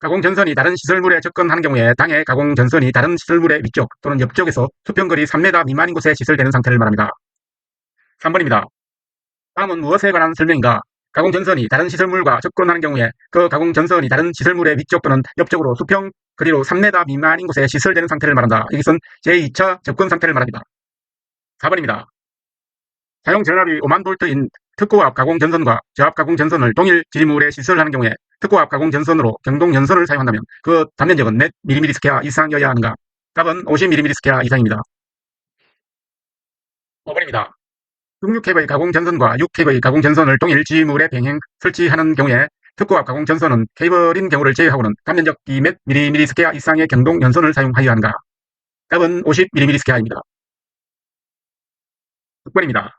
가공 전선이 다른 시설물에 접근하는 경우에 당해 가공 전선이 다른 시설물의 위쪽 또는 옆쪽에서 수평거리 3m 미만인 곳에 시설되는 상태를 말합니다. 3번입니다. 다음은 무엇에 관한 설명인가? 가공 전선이 다른 시설물과 접근하는 경우에 그 가공 전선이 다른 시설물의 위쪽 또는 옆쪽으로 수평 거리로 3m 미만인 곳에 시설되는 상태를 말한다. 이것은 제2차 접근 상태를 말합니다. 4번입니다. 사용 전압이 5만 볼트인 특고압 가공 전선과 저압 가공 전선을 동일 지물에 시설하는 경우에 특고압 가공 전선으로 경동 연선을 사용한다면 그 단면적은 몇 mm 스퀘어 이상이어야 하는가? 답은 50mm 스퀘어 이상입니다. 5번입니다. 16kV 가공 전선과 6kV 가공 전선을 동일 지물에 병행 설치하는 경우에 특고압 가공 전선은 케이블인 경우를 제외하고는 단면적이 몇 mm 스퀘어 이상의 경동 연선을 사용하여야 하는가? 답은 50mm 스퀘어입니다. 6번입니다.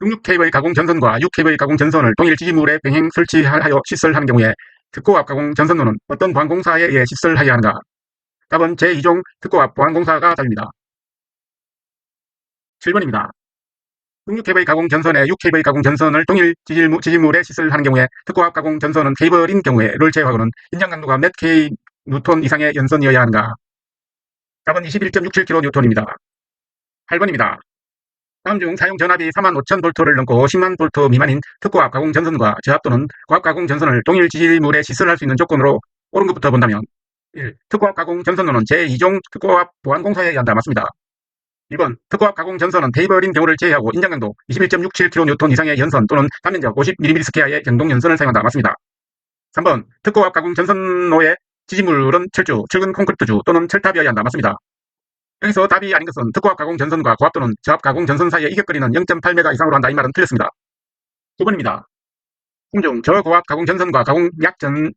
16kV 가공 전선과 6kV 가공 전선을 동일 지지물에 병행 설치하여 시설하는 경우에 특고압 가공 전선로는 어떤 보안공사에 의해 시설하여야 하는가? 답은 제2종 특고압 보안공사가 답입니다. 7번입니다. 16kV 가공 전선에 6kV 가공 전선을 동일 지지물에 시설하는 경우에 특고압 가공 전선은 케이블인 경우에를 제외하고는 인장 강도가 몇 K 뉴턴 이상의 연선이어야 하는가? 답은 21.67kN입니다. 8번입니다. 다음 중 사용 전압이 45,000V를 넘고 10만 V 미만인 특고압 가공 전선과 저압 또는 고압 가공 전선을 동일 지지물에 시설할 수 있는 조건으로 옳은 것부터 본다면 1. 특고압 가공 전선로는 제2종 특고압 보안공사에 의한다. 맞습니다. 2번 특고압 가공 전선은 테이블인 경우를 제외하고 인장 강도 21.67kN 이상의 연선 또는 단면적 50mm 스퀘어의 경동 연선을 사용한다. 맞습니다. 3번 특고압 가공 전선로의 지지물은 철주, 철근 콘크리트주 또는 철탑이어야 한다. 맞습니다. 여기서 답이 아닌 것은 특고압 가공 전선과 고압 또는 저압 가공 전선 사이의 이격거리는 0.8m 이상으로 한다. 이 말은 틀렸습니다. 9번입니다. 공중 저고압 가공 전선과 가공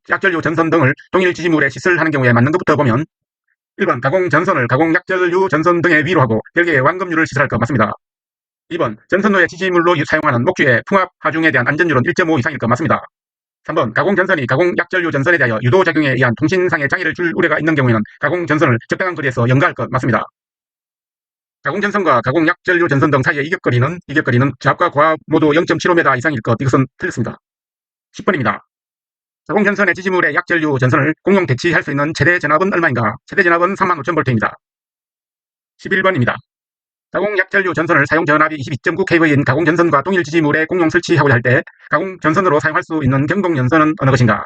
약전류 전선 등을 동일 지지물에 시설하는 경우에 맞는 것부터 보면 1번 가공 전선을 가공 약전류 전선 등에 위로 하고 별개의 완금류를 시설할 것 맞습니다. 2번 전선로의 지지물로 사용하는 목주의 풍압 하중에 대한 안전율은 1.5 이상일 것 맞습니다. 3번 가공 전선이 가공 약전류 전선에 대하여 유도작용에 의한 통신상의 장애를 줄 우려가 있는 경우에는 가공 전선을 적당한 거리에서 연가할 것 맞습니다. 가공 전선과 가공 약전류 전선 등 사이의 이격거리는 저압과 고압 모두 0.75m 이상일 것. 이것은 틀렸습니다. 10번입니다. 가공 전선의 지지물의 약전류 전선을 공용 대치할 수 있는 최대 전압은 얼마인가? 최대 전압은 35,000V입니다. 11번입니다. 가공 약전류 전선을 사용 전압이 22.9kV인 가공 전선과 동일 지지물에 공용 설치하고자 할 때 가공 전선으로 사용할 수 있는 경동 연선은 어느 것인가?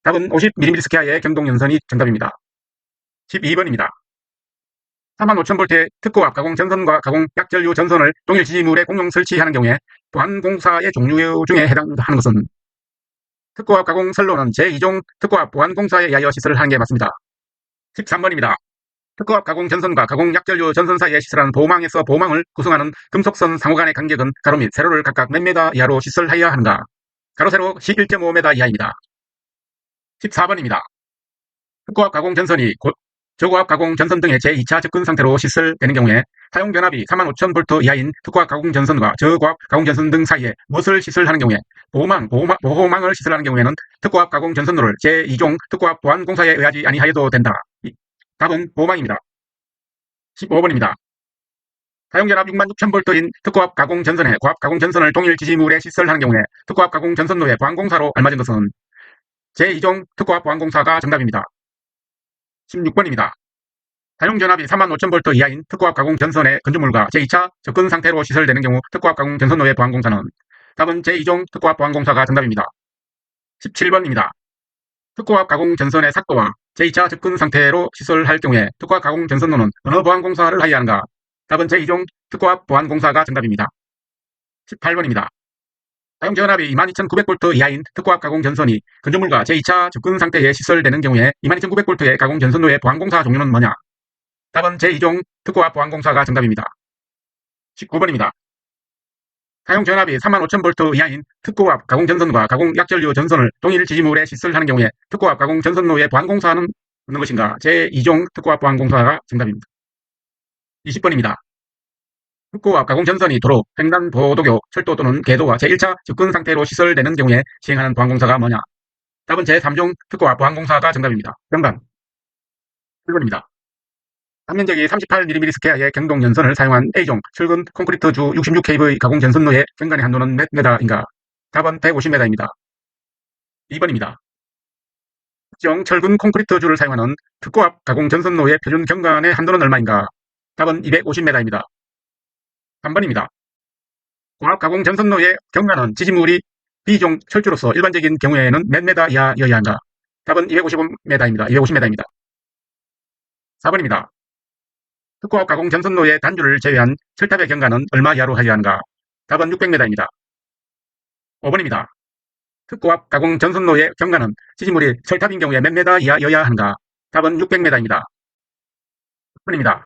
답은 50mm 스퀘어의 경동 연선이 정답입니다. 12번입니다. 35,000V의 특고압 가공 전선과 가공 약전류 전선을 동일 지지물에 공용 설치하는 경우에 보안공사의 종류 중에 해당하는 것은 특고압 가공 선로는 제2종 특고압 보안공사에 의하여 시설을 하는 게 맞습니다. 13번입니다. 특고압 가공 전선과 가공 약전류 전선 사이에 시설하는 보호망에서 보호망을 구성하는 금속선 상호 간의 간격은 가로 및 세로를 각각 몇 메다 이하로 시설하여야 하는가? 가로 세로 11.5m 이하입니다. 14번입니다. 특고압 가공 전선이 저고압 가공 전선 등의 제2차 접근 상태로 시설되는 경우에 사용 전압이 45,000V 이하인 특고압 가공 전선과 저고압 가공 전선 등 사이에 무엇을 시설하는 경우에 보호망을 시설하는 경우에는 특고압 가공 전선로를 제2종 특고압 보안공사에 의하지 아니하여도 된다. 답은 보호망입니다. 15번입니다. 사용 전압 66,000V인 특고압 가공 전선에 고압 가공 전선을 동일 지지물에 시설하는 경우에 특고압 가공 전선로의 보안공사로 알맞은 것은 제2종 특고압 보안공사가 정답입니다. 16번입니다. 사용 전압이 35,000V 이하인 특고압 가공 전선의 건조물과 제2차 접근 상태로 시설되는 경우 특고압 가공 전선로의 보안공사는 답은 제2종 특고압 보안공사가 정답입니다. 17번입니다. 특고압 가공 전선의 삭도와 제2차 접근 상태로 시설할 경우에 특고압 가공 전선로는 어느 보안공사를 하여야 하는가? 답은 제2종 특고압 보안공사가 정답입니다. 18번입니다. 사용전압이 22,900V 이하인 특고압 가공전선이 건조물과 제2차 접근 상태에 시설되는 경우에 22,900V의 가공전선로의 보안공사 종류는 뭐냐? 답은 제2종 특고압 보안공사가 정답입니다. 19번입니다. 사용전압이 35,000V 이하인 특고압 가공전선과 가공약전류 전선을 동일 지지물에 시설하는 경우에 특고압 가공전선로의 보안공사는 어느 것인가? 제2종 특고압 보안공사가 정답입니다. 20번입니다. 특고압 가공전선이 도로, 횡단보도교, 철도 또는 궤도와 제1차 접근 상태로 시설되는 경우에 시행하는 보안공사가 뭐냐? 답은 제3종 특고압 보안공사가 정답입니다. 정답 1번입니다. 단면적이 38mm2의 경동연선을 사용한 A종 철근 콘크리트주 66kV 가공전선로의 경관의 한도는 몇 m인가? 답은 150m입니다. 2번입니다. 특정 철근 콘크리트주를 사용하는 특고압 가공전선로의 표준 경관의 한도는 얼마인가? 답은 250m입니다. 3번입니다. 고압 가공전선로의 경관은 지지물이 B종 철주로서 일반적인 경우에는 몇 m 이하여야 한가? 답은 250m입니다. 250m입니다. 4번입니다. 특고압 가공전선로의 단주를 제외한 철탑의 경관은 얼마 이하로 하여야 하는가? 답은 600m입니다. 5번입니다. 특고압 가공전선로의 경관은 지지물이 철탑인 경우에 몇 m 이하여야 하는가? 답은 600m입니다. 6번입니다.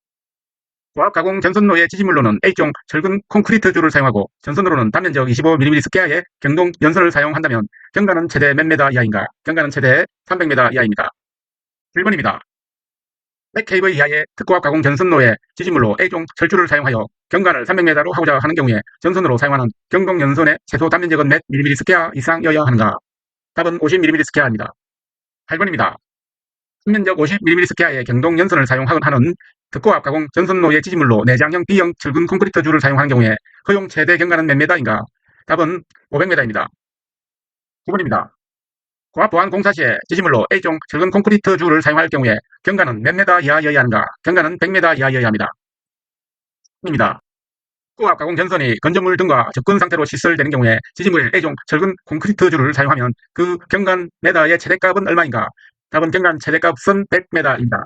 고압 가공전선로의 지지물로는 A종 철근 콘크리트주를 사용하고 전선으로는 단면적 25mm2의 경동 연선을 사용한다면 경관은 최대 몇 m 이하인가? 경관은 최대 300m 이하입니다. 1번입니다. 100kV 이하의 특고압 가공 전선로의 지지물로 A종 철주를 사용하여 경관을 300m로 하고자 하는 경우에 전선으로 사용하는 경동 연선의 최소 단면적은 몇 mm2 이상여야 하는가? 답은 50mm2입니다. 8번입니다. 단면적 50mm2의 경동 연선을 사용하는 특고압 가공 전선로의 지지물로 내장형 B형 철근 콘크리트주를 사용하는 경우에 허용 최대 경관은 몇 m인가? 답은 500m입니다. 9번입니다. 고압 보안 공사 시에 지지물로 A종 철근 콘크리트주를 사용할 경우에 경관은 몇 m 이하여야 하는가? 경관은 100m 이하여야 합니다. 입니다. 고압 가공 전선이 건조물 등과 접근 상태로 시설되는 경우에 지지물에 A종 철근 콘크리트주를 사용하면 그 경관 m의 최대값은 얼마인가? 답은 경관 최대값은 100m입니다.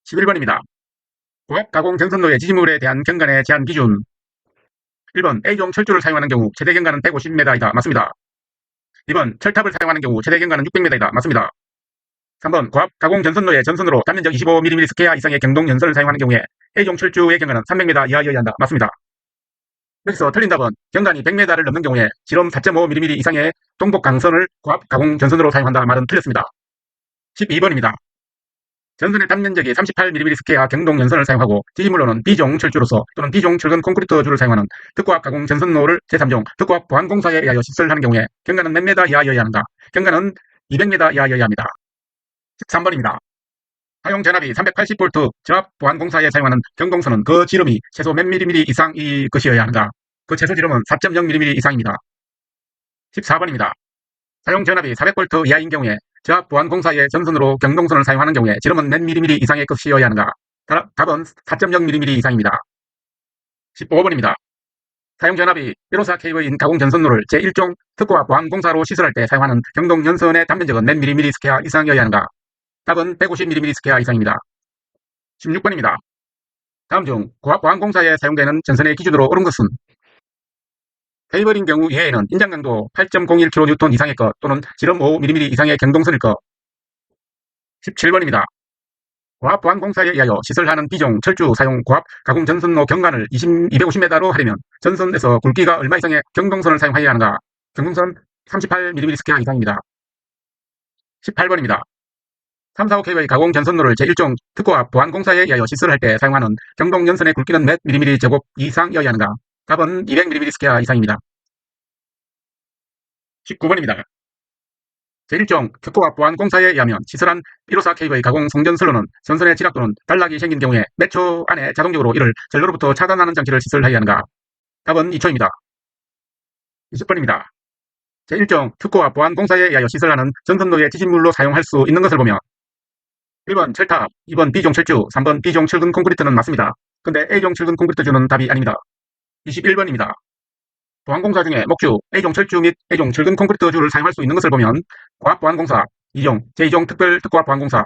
11번입니다. 고압 가공 전선로의 지지물에 대한 경관의 제한 기준 1번 A종 철주를 사용하는 경우 최대 경관은 150m이다. 맞습니다. 2번 철탑을 사용하는 경우 최대 경관은 600m이다. 맞습니다. 3번 고압 가공 전선로의 전선으로 단면적 25mm2 이상의 경동 연선을 사용하는 경우에 A종 철주의 경관은 300m 이하여야 한다. 맞습니다. 여기서 틀린 답은 경관이 100m를 넘는 경우에 지름 4.5mm 이상의 동복 강선을 고압 가공 전선으로 사용한다 말은 틀렸습니다. 12번입니다. 전선의 단면적이 38mm2 경동 연선을 사용하고 지지물로는 B종 철주로서 또는 B종 철근 콘크리트주를 사용하는 특고압 가공 전선로를 제3종 특고압 보안공사에 의하여 시설하는 경우에 경관은 몇 m 이하여야 하는가? 경관은 200m 이하여야 합니다. 13번입니다. 사용 전압이 380V 저압 보안공사에 사용하는 경동선은 그 지름이 최소 몇 mm 이상이 것이어야 하는가? 그 최소 지름은 4.0mm 이상입니다. 14번입니다. 사용 전압이 400V 이하인 경우에 저압 보안공사의 전선으로 경동선을 사용하는 경우에 지름은 몇 mm 이상의 것이어야 하는가? 답은 4.0mm 이상입니다. 15번입니다. 사용 전압이 154kV인 가공 전선로를 제1종 특고압 보안공사로 시설할 때 사용하는 경동 연선의 단면적은 몇 mm2 이상이어야 하는가? 답은 150mm2 이상입니다. 16번입니다. 다음 중 고압 보안공사에 사용되는 전선의 기준으로 옳은 것은 케이블인 경우 이외에는 인장 강도 8.01kN 이상의 것 또는 지름 5mm 이상의 경동선일 것. 17번입니다. 고압 보안공사에 의하여 시설하는 B종 철주 사용 고압 가공 전선로 경관을 250m로 하려면 전선에서 굵기가 얼마 이상의 경동선을 사용해야 하는가? 경동선 38mm2 이상입니다. 18번입니다. 345kV 가공 전선로를 제1종 특고압 보안공사에 의하여 시설할 때 사용하는 경동 연선의 굵기는 몇 mm 제곱 이상이어야 하는가? 답은 200mm2 이상입니다. 19번입니다. 제1종 특고압 보안공사에 의하면 시설한 154kV 가공 송전선로는 전선의 지락 또는 단락이 생긴 경우에 몇 초 안에 자동적으로 이를 전로로부터 차단하는 장치를 시설해야 하는가? 답은 2초입니다. 20번입니다. 제1종 특고압 보안공사에 의하여 시설하는 전선로의 지진물로 사용할 수 있는 것을 보면 1번 철탑, 2번 B종 철주, 3번 B종 철근 콘크리트는 맞습니다. 근데 A종 철근 콘크리트주는 답이 아닙니다. 21번입니다. 보안공사 중에 목주, A종 철주 및 A종 철근 콘크리트주를 사용할 수 있는 것을 보면 고압 보안공사, 2종, 제2종 특별 특고압 보안공사,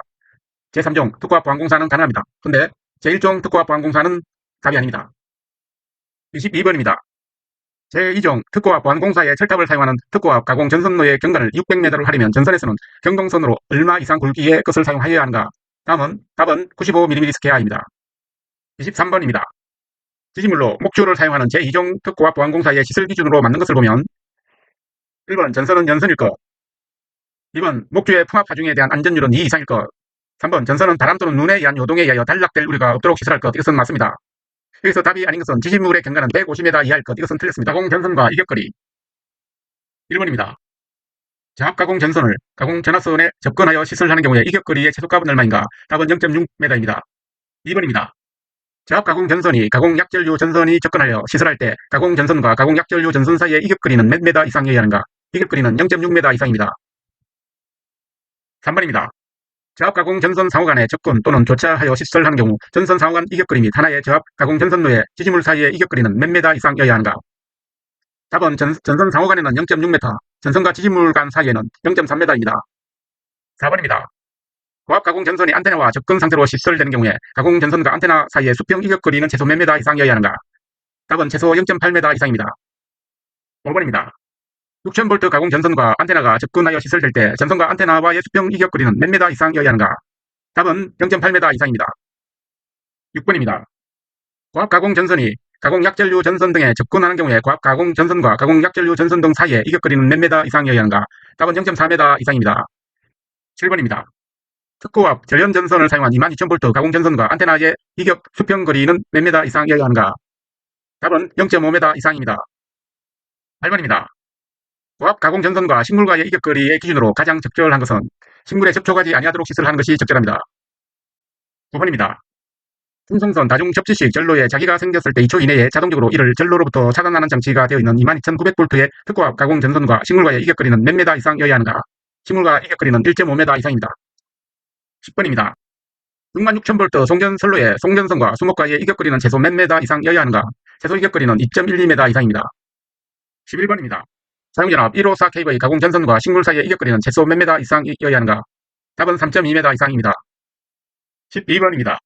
제3종 특고압 보안공사는 가능합니다. 근데 제1종 특고압 보안공사는 답이 아닙니다. 22번입니다. 제2종 특고압 보안공사의 철탑을 사용하는 특고압 가공 전선로의 경관을 600m를 하려면 전선에서는 경동선으로 얼마 이상 굵기의 것을 사용하여야 하는가? 답은 95mm 스퀘어입니다. 23번입니다. 지지물로 목줄을 사용하는 제2종 특고압 보안공사의 시설 기준으로 맞는 것을 보면 1번 전선은 연선일 것, 2번 목줄의 풍압 하중에 대한 안전율은 2 이상일 것, 3번 전선은 바람 또는 눈에 의한 요동에 의하여 단락될 우려가 없도록 시설할 것. 이것은 맞습니다. 여기서 답이 아닌 것은 지지물의 경관은 150m 이하일 것. 이것은 틀렸습니다. 가공 전선과 이격거리 1번입니다. 장압 가공 전선을 가공 전화선에 접근하여 시설하는 경우에 이격거리의 최소값은 얼마인가? 답은 0.6m입니다. 2번입니다. 장압 가공 전선이 가공 약전류 전선이 접근하여 시설할 때 가공 전선과 가공 약전류 전선 사이의 이격거리는 몇 m 이상이어야 하는가? 이격거리는 0.6m 이상입니다. 3번입니다. 저압 가공 전선 상호 간에 접근 또는 교차하여 시설하는 경우 전선 상호 간 이격거리 및 하나의 저압 가공 전선로의 지지물 사이의 이격거리는 몇 m 이상이어야 하는가? 답은 전선 상호 간에는 0.6m, 전선과 지지물 간 사이에는 0.3m입니다. 4번입니다. 고압 가공 전선이 안테나와 접근 상태로 시설되는 경우에 가공 전선과 안테나 사이의 수평 이격거리는 최소 몇 m 이상이어야 하는가? 답은 최소 0.8m 이상입니다. 5번입니다. 6000V 가공 전선과 안테나가 접근하여 시설될 때 전선과 안테나와의 수평 이격거리는 몇 m 이상이어야 하는가? 답은 0.8m 이상입니다. 6번입니다. 고압 가공 전선이 가공 약전류 전선 등에 접근하는 경우에 고압 가공 전선과 가공 약전류 전선 등 사이의 이격거리는 몇 m 이상이어야 하는가? 답은 0.4m 이상입니다. 7번입니다. 특고압 전련 전선을 사용한 22000V 가공 전선과 안테나의 이격 수평 거리는 몇 m 이상이어야 하는가? 답은 0.5m 이상입니다. 8번입니다. 고압 가공 전선과 식물과의 이격거리의 기준으로 가장 적절한 것은 식물에 접촉하지 아니하도록 시설하는 것이 적절합니다. 9번입니다. 풍성선 다중 접지식 전로에 자기가 생겼을 때 2초 이내에 자동적으로 이를 전로로부터 차단하는 장치가 되어 있는 22900V의 특고압 가공 전선과 식물과의 이격거리는 몇 m 이상이어야 하는가? 식물과 이격거리는 1.5m 이상입니다. 10번입니다. 66000V 송전 선로에 송전선과 수목과의 이격거리는 최소 몇 m 이상이어야 하는가? 최소 이격거리는 2.12m 이상입니다. 11번입니다. 사용전압 154kV 가공 전선과 식물 사이의 이격거리는 최소 몇 m 이상이어야 하는가? 답은 3.2m 이상입니다. 12번입니다.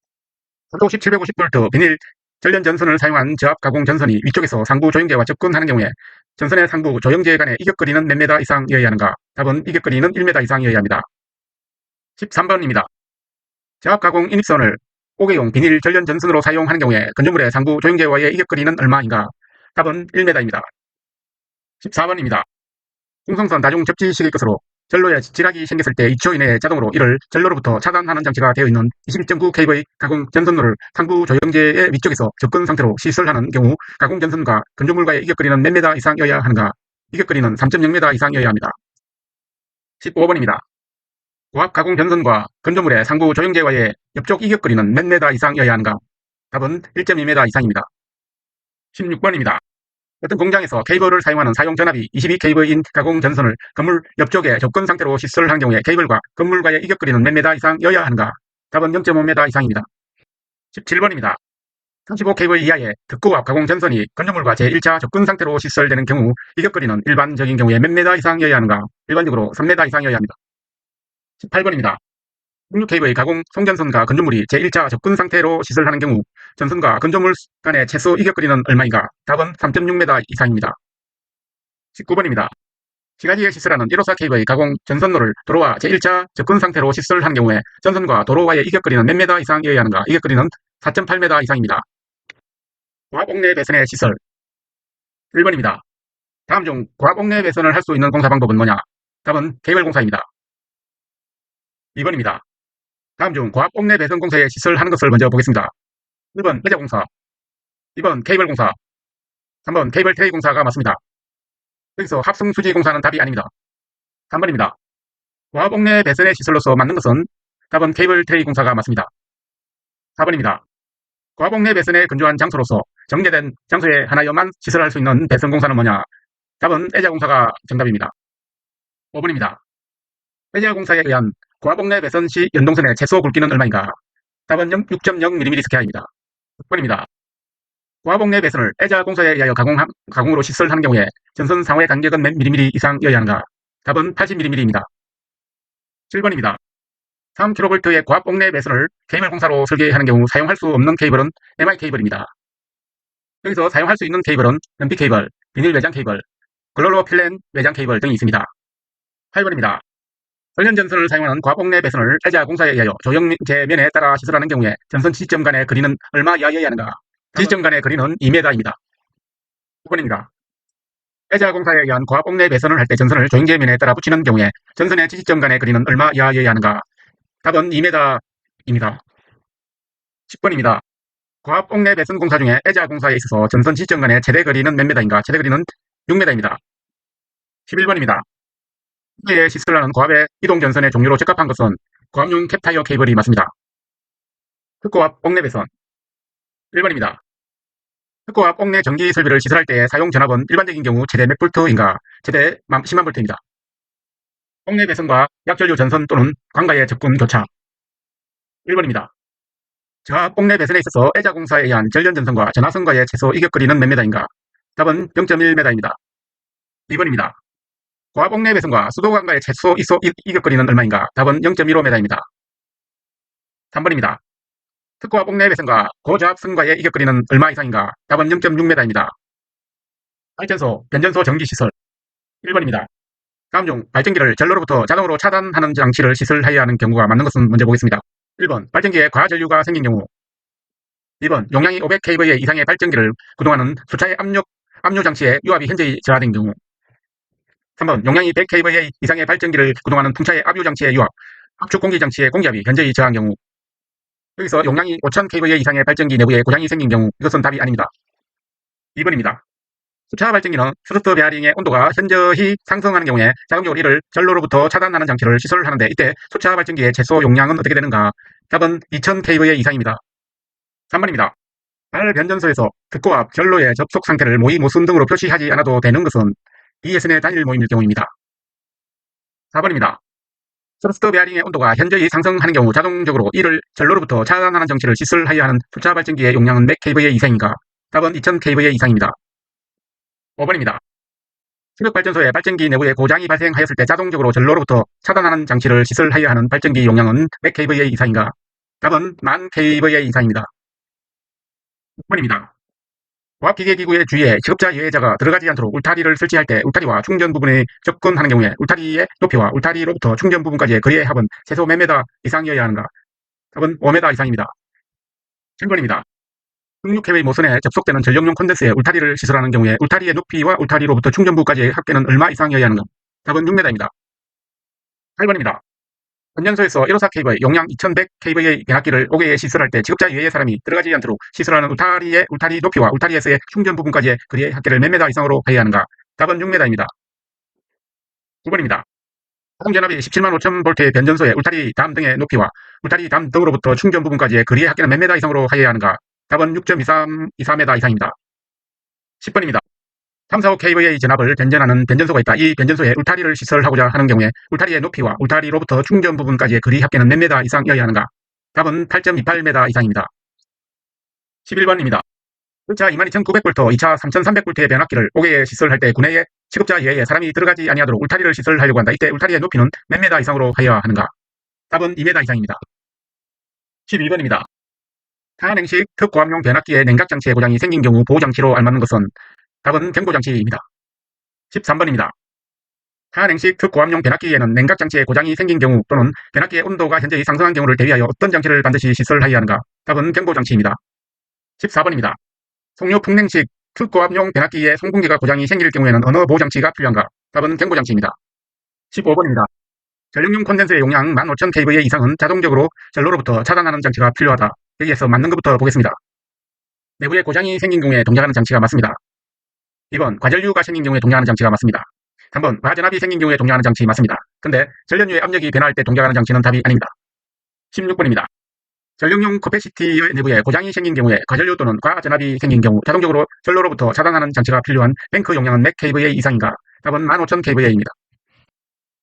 선도 1750V 비닐 전련 전선을 사용한 저압 가공 전선이 위쪽에서 상부 조영제와 접근하는 경우에 전선의 상부 조영제 간의 이격거리는 몇 m 이상이어야 하는가? 답은 이격거리는 1m 이상이어야 합니다. 13번입니다. 저압 가공 인입선을 5개용 비닐 전련 전선으로 사용하는 경우에 건조물의 상부 조영제와의 이격거리는 얼마인가? 답은 1m입니다. 14번입니다. 풍성선 다중 접지식의 것으로 전로에 지락이 생겼을 때 2초 이내에 자동으로 이를 전로로부터 차단하는 장치가 되어 있는 22.9kV 가공 전선로를 상부 조영제의 위쪽에서 접근 상태로 시설하는 경우 가공 전선과 건조물과의 이격거리는 몇 m 이상이어야 하는가? 이격거리는 3.0m 이상이어야 합니다. 15번입니다. 고압 가공 전선과 건조물의 상부 조영제와의 옆쪽 이격거리는 몇 m 이상이어야 하는가? 답은 1.2m 이상입니다. 16번입니다. 어떤 공장에서 케이블을 사용하는 사용 전압이 22kV인 가공 전선을 건물 옆쪽에 접근 상태로 시설한 경우에 케이블과 건물과의 이격거리는 몇 m 이상이어야 하는가? 답은 0.5m 이상입니다. 17번입니다. 35kV 이하의 특고압 가공 전선이 건조물과 제1차 접근 상태로 시설되는 경우 이격거리는 일반적인 경우에 몇 m 이상이어야 하는가? 일반적으로 3m 이상이어야 합니다. 18번입니다. 16kV 가공 송전선과 건조물이 제1차 접근 상태로 시설하는 경우 전선과 건조물 간의 최소 이격거리는 얼마인가? 답은 3.6m 이상입니다. 19번입니다. 시가지에 시설하는 154kV 가공 전선로를 도로와 제1차 접근 상태로 시설한 경우에 전선과 도로와의 이격거리는 몇 m 이상이어야 하는가? 이격거리는 4.8m 이상입니다. 고압옥내 배선의 시설 1번입니다. 다음 중 고압옥내 배선을 할 수 있는 공사 방법은 뭐냐? 답은 개별공사입니다. 2번입니다. 다음 중 고압 옥내 배선 공사에 시설하는 것을 먼저 보겠습니다. 1번 해저공사, 2번 케이블공사, 3번 케이블 트레이 공사가 맞습니다. 여기서 합성수지 공사는 답이 아닙니다. 3번입니다. 고압 옥내 배선의 시설로서 맞는 것은 답은 케이블 트레이 공사가 맞습니다. 4번입니다. 고압 옥내 배선에 근조한 장소로서 정제된 장소에 하나여만 시설할 수 있는 배선 공사는 뭐냐? 답은 애자공사가 정답입니다. 5번입니다. 애자공사에 의한 고압 옥내 배선 시 연동선의 최소 굵기는 얼마인가? 답은 6.0mm 스퀘어입니다. 6번입니다. 고압 옥내 배선을 애자 공사에 의하여 가공으로 시설하는 경우에 전선 상호의 간격은 몇 mm 이상이어야 하는가? 답은 80mm입니다. 7번입니다. 3kV의 고압 옥내 배선을 케이블 공사로 설계하는 경우 사용할 수 없는 케이블은 MI 케이블입니다. 여기서 사용할 수 있는 케이블은 연비 케이블, 비닐 외장 케이블, 글로로 필름 외장 케이블 등이 있습니다. 8번입니다. 전련 전선을 사용하는 과폭내 배선을 애자 공사에 의하여 조형제 면에 따라 시설하는 경우에 전선 지점 간의 거리는 얼마 이하여야 하는가? 지점 간의 거리는 2m입니다. 9번입니다. 애자 공사에 의한 과폭내 배선을 할 때 전선을 조형제 면에 따라 붙이는 경우에 전선의 지점 간의 거리는 얼마 이하여야 하는가? 답은 2m입니다. 10번입니다. 과폭내 배선 공사 중에 애자 공사에 있어서 전선 지점 간의 최대 거리는 몇 m인가? 최대 거리는 6m입니다. 11번입니다. 에 시설하는 고압의 이동 전선의 종류로 적합한 것은 고압용 캡타이어 케이블이 맞습니다. 흑고압 옥내 배선 1번입니다. 흑고압 옥내 전기 설비를 시설할 때 사용 전압은 일반적인 경우 최대 몇 볼트인가? 최대 10만 볼트입니다. 옥내 배선과 약전류 전선 또는 관가의 접근 교차 1번입니다. 저압 옥내 배선에 있어서 애자 공사에 의한 전련 전선과 전화선과의 최소 이격거리는 몇 m인가? 답은 0.1m입니다. 2번입니다. 고압 옥내 배선과 수도관과의 최소 이격거리는 얼마인가? 답은 0.15m입니다. 3번입니다. 특고압 옥내 배선과 고저압선과의 이격거리는 얼마 이상인가? 답은 0.6m입니다. 발전소, 변전소 전기시설 1번입니다. 다음 중 발전기를 전로로부터 자동으로 차단하는 장치를 시설하여야 하는 경우가 맞는 것은 먼저 보겠습니다. 1번 발전기에 과전류가 생긴 경우 2번 용량이 500kVA 이상의 발전기를 구동하는 수차의 압류 장치의 유압이 현저히 저하된 경우 3번 용량이 100kVA 이상의 발전기를 구동하는 풍차의 압유 장치의 유압, 압축 공기 장치의 공기압이 현저히 저하한 경우 여기서 용량이 5000kVA 이상의 발전기 내부에 고장이 생긴 경우 이것은 답이 아닙니다. 2번입니다. 수차 발전기는 스루트 베어링의 온도가 현저히 상승하는 경우에 자동적으로 이를 전로로부터 차단하는 장치를 시설하는데 이때 수차 발전기의 최소 용량은 어떻게 되는가? 답은 2000kVA 이상입니다. 3번입니다. 발변전소에서 특고압 전로의 접속 상태를 모의 모순 등으로 표시하지 않아도 되는 것은 ESN의 단일 모임일 경우입니다. 4번입니다. 스루트 베어링의 온도가 현저히 상승하는 경우 자동적으로 이를 전로로부터 차단하는 장치를 시설하여야 하는 수차 발전기의 용량은 몇 kVA 이상인가? 답은 2000kVA 이상입니다. 5번입니다. 수력발전소의 발전기 내부에 고장이 발생하였을 때 자동적으로 전로로부터 차단하는 장치를 시설하여야 하는 발전기 용량은 몇 kVA 이상인가? 답은 10,000kVA 이상입니다. 6번입니다. 고압기계기구의 주위에 직업자 예외자가 들어가지 않도록 울타리를 설치할 때 울타리와 충전 부분에 접근하는 경우에 울타리의 높이와 울타리로부터 충전 부분까지의 거리의 합은 최소 몇 m 이상이어야 하는가? 답은 5m 이상입니다. 7번입니다. 16kV 모선에 접속되는 전력용 콘덴서에 울타리를 시설하는 경우에 울타리의 높이와 울타리로부터 충전부까지의 합계는 얼마 이상이어야 하는가? 답은 6m입니다. 8번입니다. 변전소에서 154kV 용량 2100kV의 변압기를 5개에 시설할 때 직업자 이외의 사람이 들어가지 않도록 시설하는 울타리의 울타리 높이와 울타리에서의 충전 부분까지의 거리의 합계를 몇 m 이상으로 해야 하는가? 답은 6m입니다. 9번입니다. 자동전압이 175,000V의 변전소의 울타리 담 등의 높이와 울타리 담 등으로부터 충전 부분까지의 거리의 합계는 몇 m 이상으로 하여야 하는가? 답은 6.24m 이상입니다. 10번입니다. 345kV의 전압을 변전하는 변전소가 있다. 이 변전소에 울타리를 시설하고자 하는 경우에 울타리의 높이와 울타리로부터 충전 부분까지의 거리 합계는 몇 m 이상이어야 하는가? 답은 8.28m 이상입니다. 11번입니다. 1차 22,900V, 2차 3,300V의 변압기를 5개에 시설할 때 구내에 직업자 이외에 사람이 들어가지 아니하도록 울타리를 시설하려고 한다. 이때 울타리의 높이는 몇 m 이상으로 하여야 하는가? 답은 2m 이상입니다. 12번입니다. 타냉식 특고압용 변압기의 냉각장치의 고장이 생긴 경우 보호장치로 알맞는 것은 답은 경보장치입니다. 13번입니다. 타냉식 특고압용 변압기에는 냉각장치의 고장이 생긴 경우 또는 변압기의 온도가 현저히 상승한 경우를 대비하여 어떤 장치를 반드시 시설하여야 하는가? 답은 경보장치입니다. 14번입니다. 송료 풍냉식 특고압용 변압기의 송풍기가 고장이 생길 경우에는 어느 보호장치가 필요한가? 답은 경보장치입니다. 15번입니다. 전력용 콘덴서의 용량 15,000kVA 이상은 자동적으로 전로로부터 차단하는 장치가 필요하다. 여기에서 맞는 것부터 보겠습니다. 내부에 고장이 생긴 경우에 동작하는 장치가 맞습니다. 2번 과전류가 생긴 경우에 동작하는 장치가 맞습니다. 3번 과전압이 생긴 경우에 동작하는 장치 맞습니다. 근데 전련유의 압력이 변화할 때 동작하는 장치는 답이 아닙니다. 16번입니다. 전력용 커패시티의 내부에 고장이 생긴 경우에 과전류 또는 과전압이 생긴 경우 자동적으로 전로로부터 차단하는 장치가 필요한 탱크 용량은 몇 kVA 이상인가? 답은 15,000kVA입니다.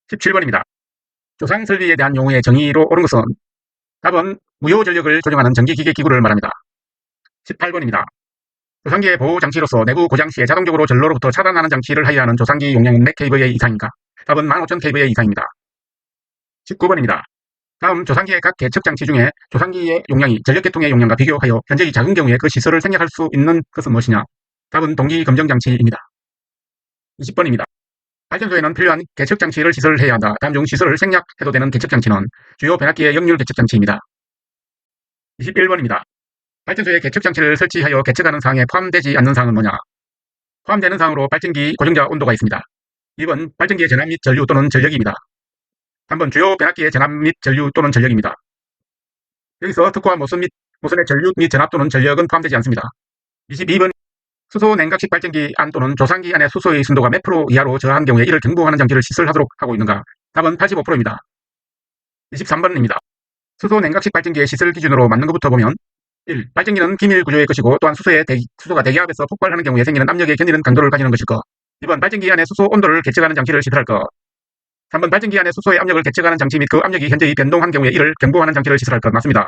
17번입니다. 조상 설비에 대한 용어의 정의로 옳은 것은 답은 무효 전력을 조정하는 전기기계 기구를 말합니다. 18번입니다. 조상기의 보호장치로서 내부 고장 시에 자동적으로 전로로부터 차단하는 장치를 하여야 하는 조상기 용량은 몇 kVA 이상인가? 답은 15,000kVA 이상입니다. 19번입니다. 다음 조상기의 각 개척장치 중에 조상기의 용량이 전력계통의 용량과 비교하여 현재의 작은 경우에 그 시설을 생략할 수 있는 것은 무엇이냐? 답은 동기검정장치입니다. 20번입니다. 발전소에는 필요한 개척장치를 시설해야 한다. 다음 중 시설을 생략해도 되는 개척장치는 주요 변압기의 역률 개척장치입니다. 21번입니다. 발전소에 개척장치를 설치하여 개척하는 사항에 포함되지 않는 사항은 뭐냐? 포함되는 사항으로 발전기 고정자 온도가 있습니다. 2번 발전기의 전압 및 전류 또는 전력입니다. 3번 주요 변압기의 전압 및 전류 또는 전력입니다. 여기서 특호와 모선의 전류 및 전압 또는 전력은 포함되지 않습니다. 22번 수소 냉각식 발전기 안 또는 조상기 안의 수소의 순도가 몇 프로 이하로 저하한 경우에 이를 경보하는 장치를 시설하도록 하고 있는가? 답은 85%입니다. 23번입니다. 수소 냉각식 발전기의 시설 기준으로 맞는 것부터 보면 1. 발전기는 기밀 구조의 것이고 또한 수소가 대기압에서 폭발하는 경우에 생기는 압력에 견디는 강도를 가지는 것일 것. 2번 발전기 안에 수소 온도를 계측하는 장치를 시설할 것. 3번 발전기 안에 수소의 압력을 계측하는 장치 및 그 압력이 현저히 변동한 경우에 이를 경보하는 장치를 시설할 것. 맞습니다.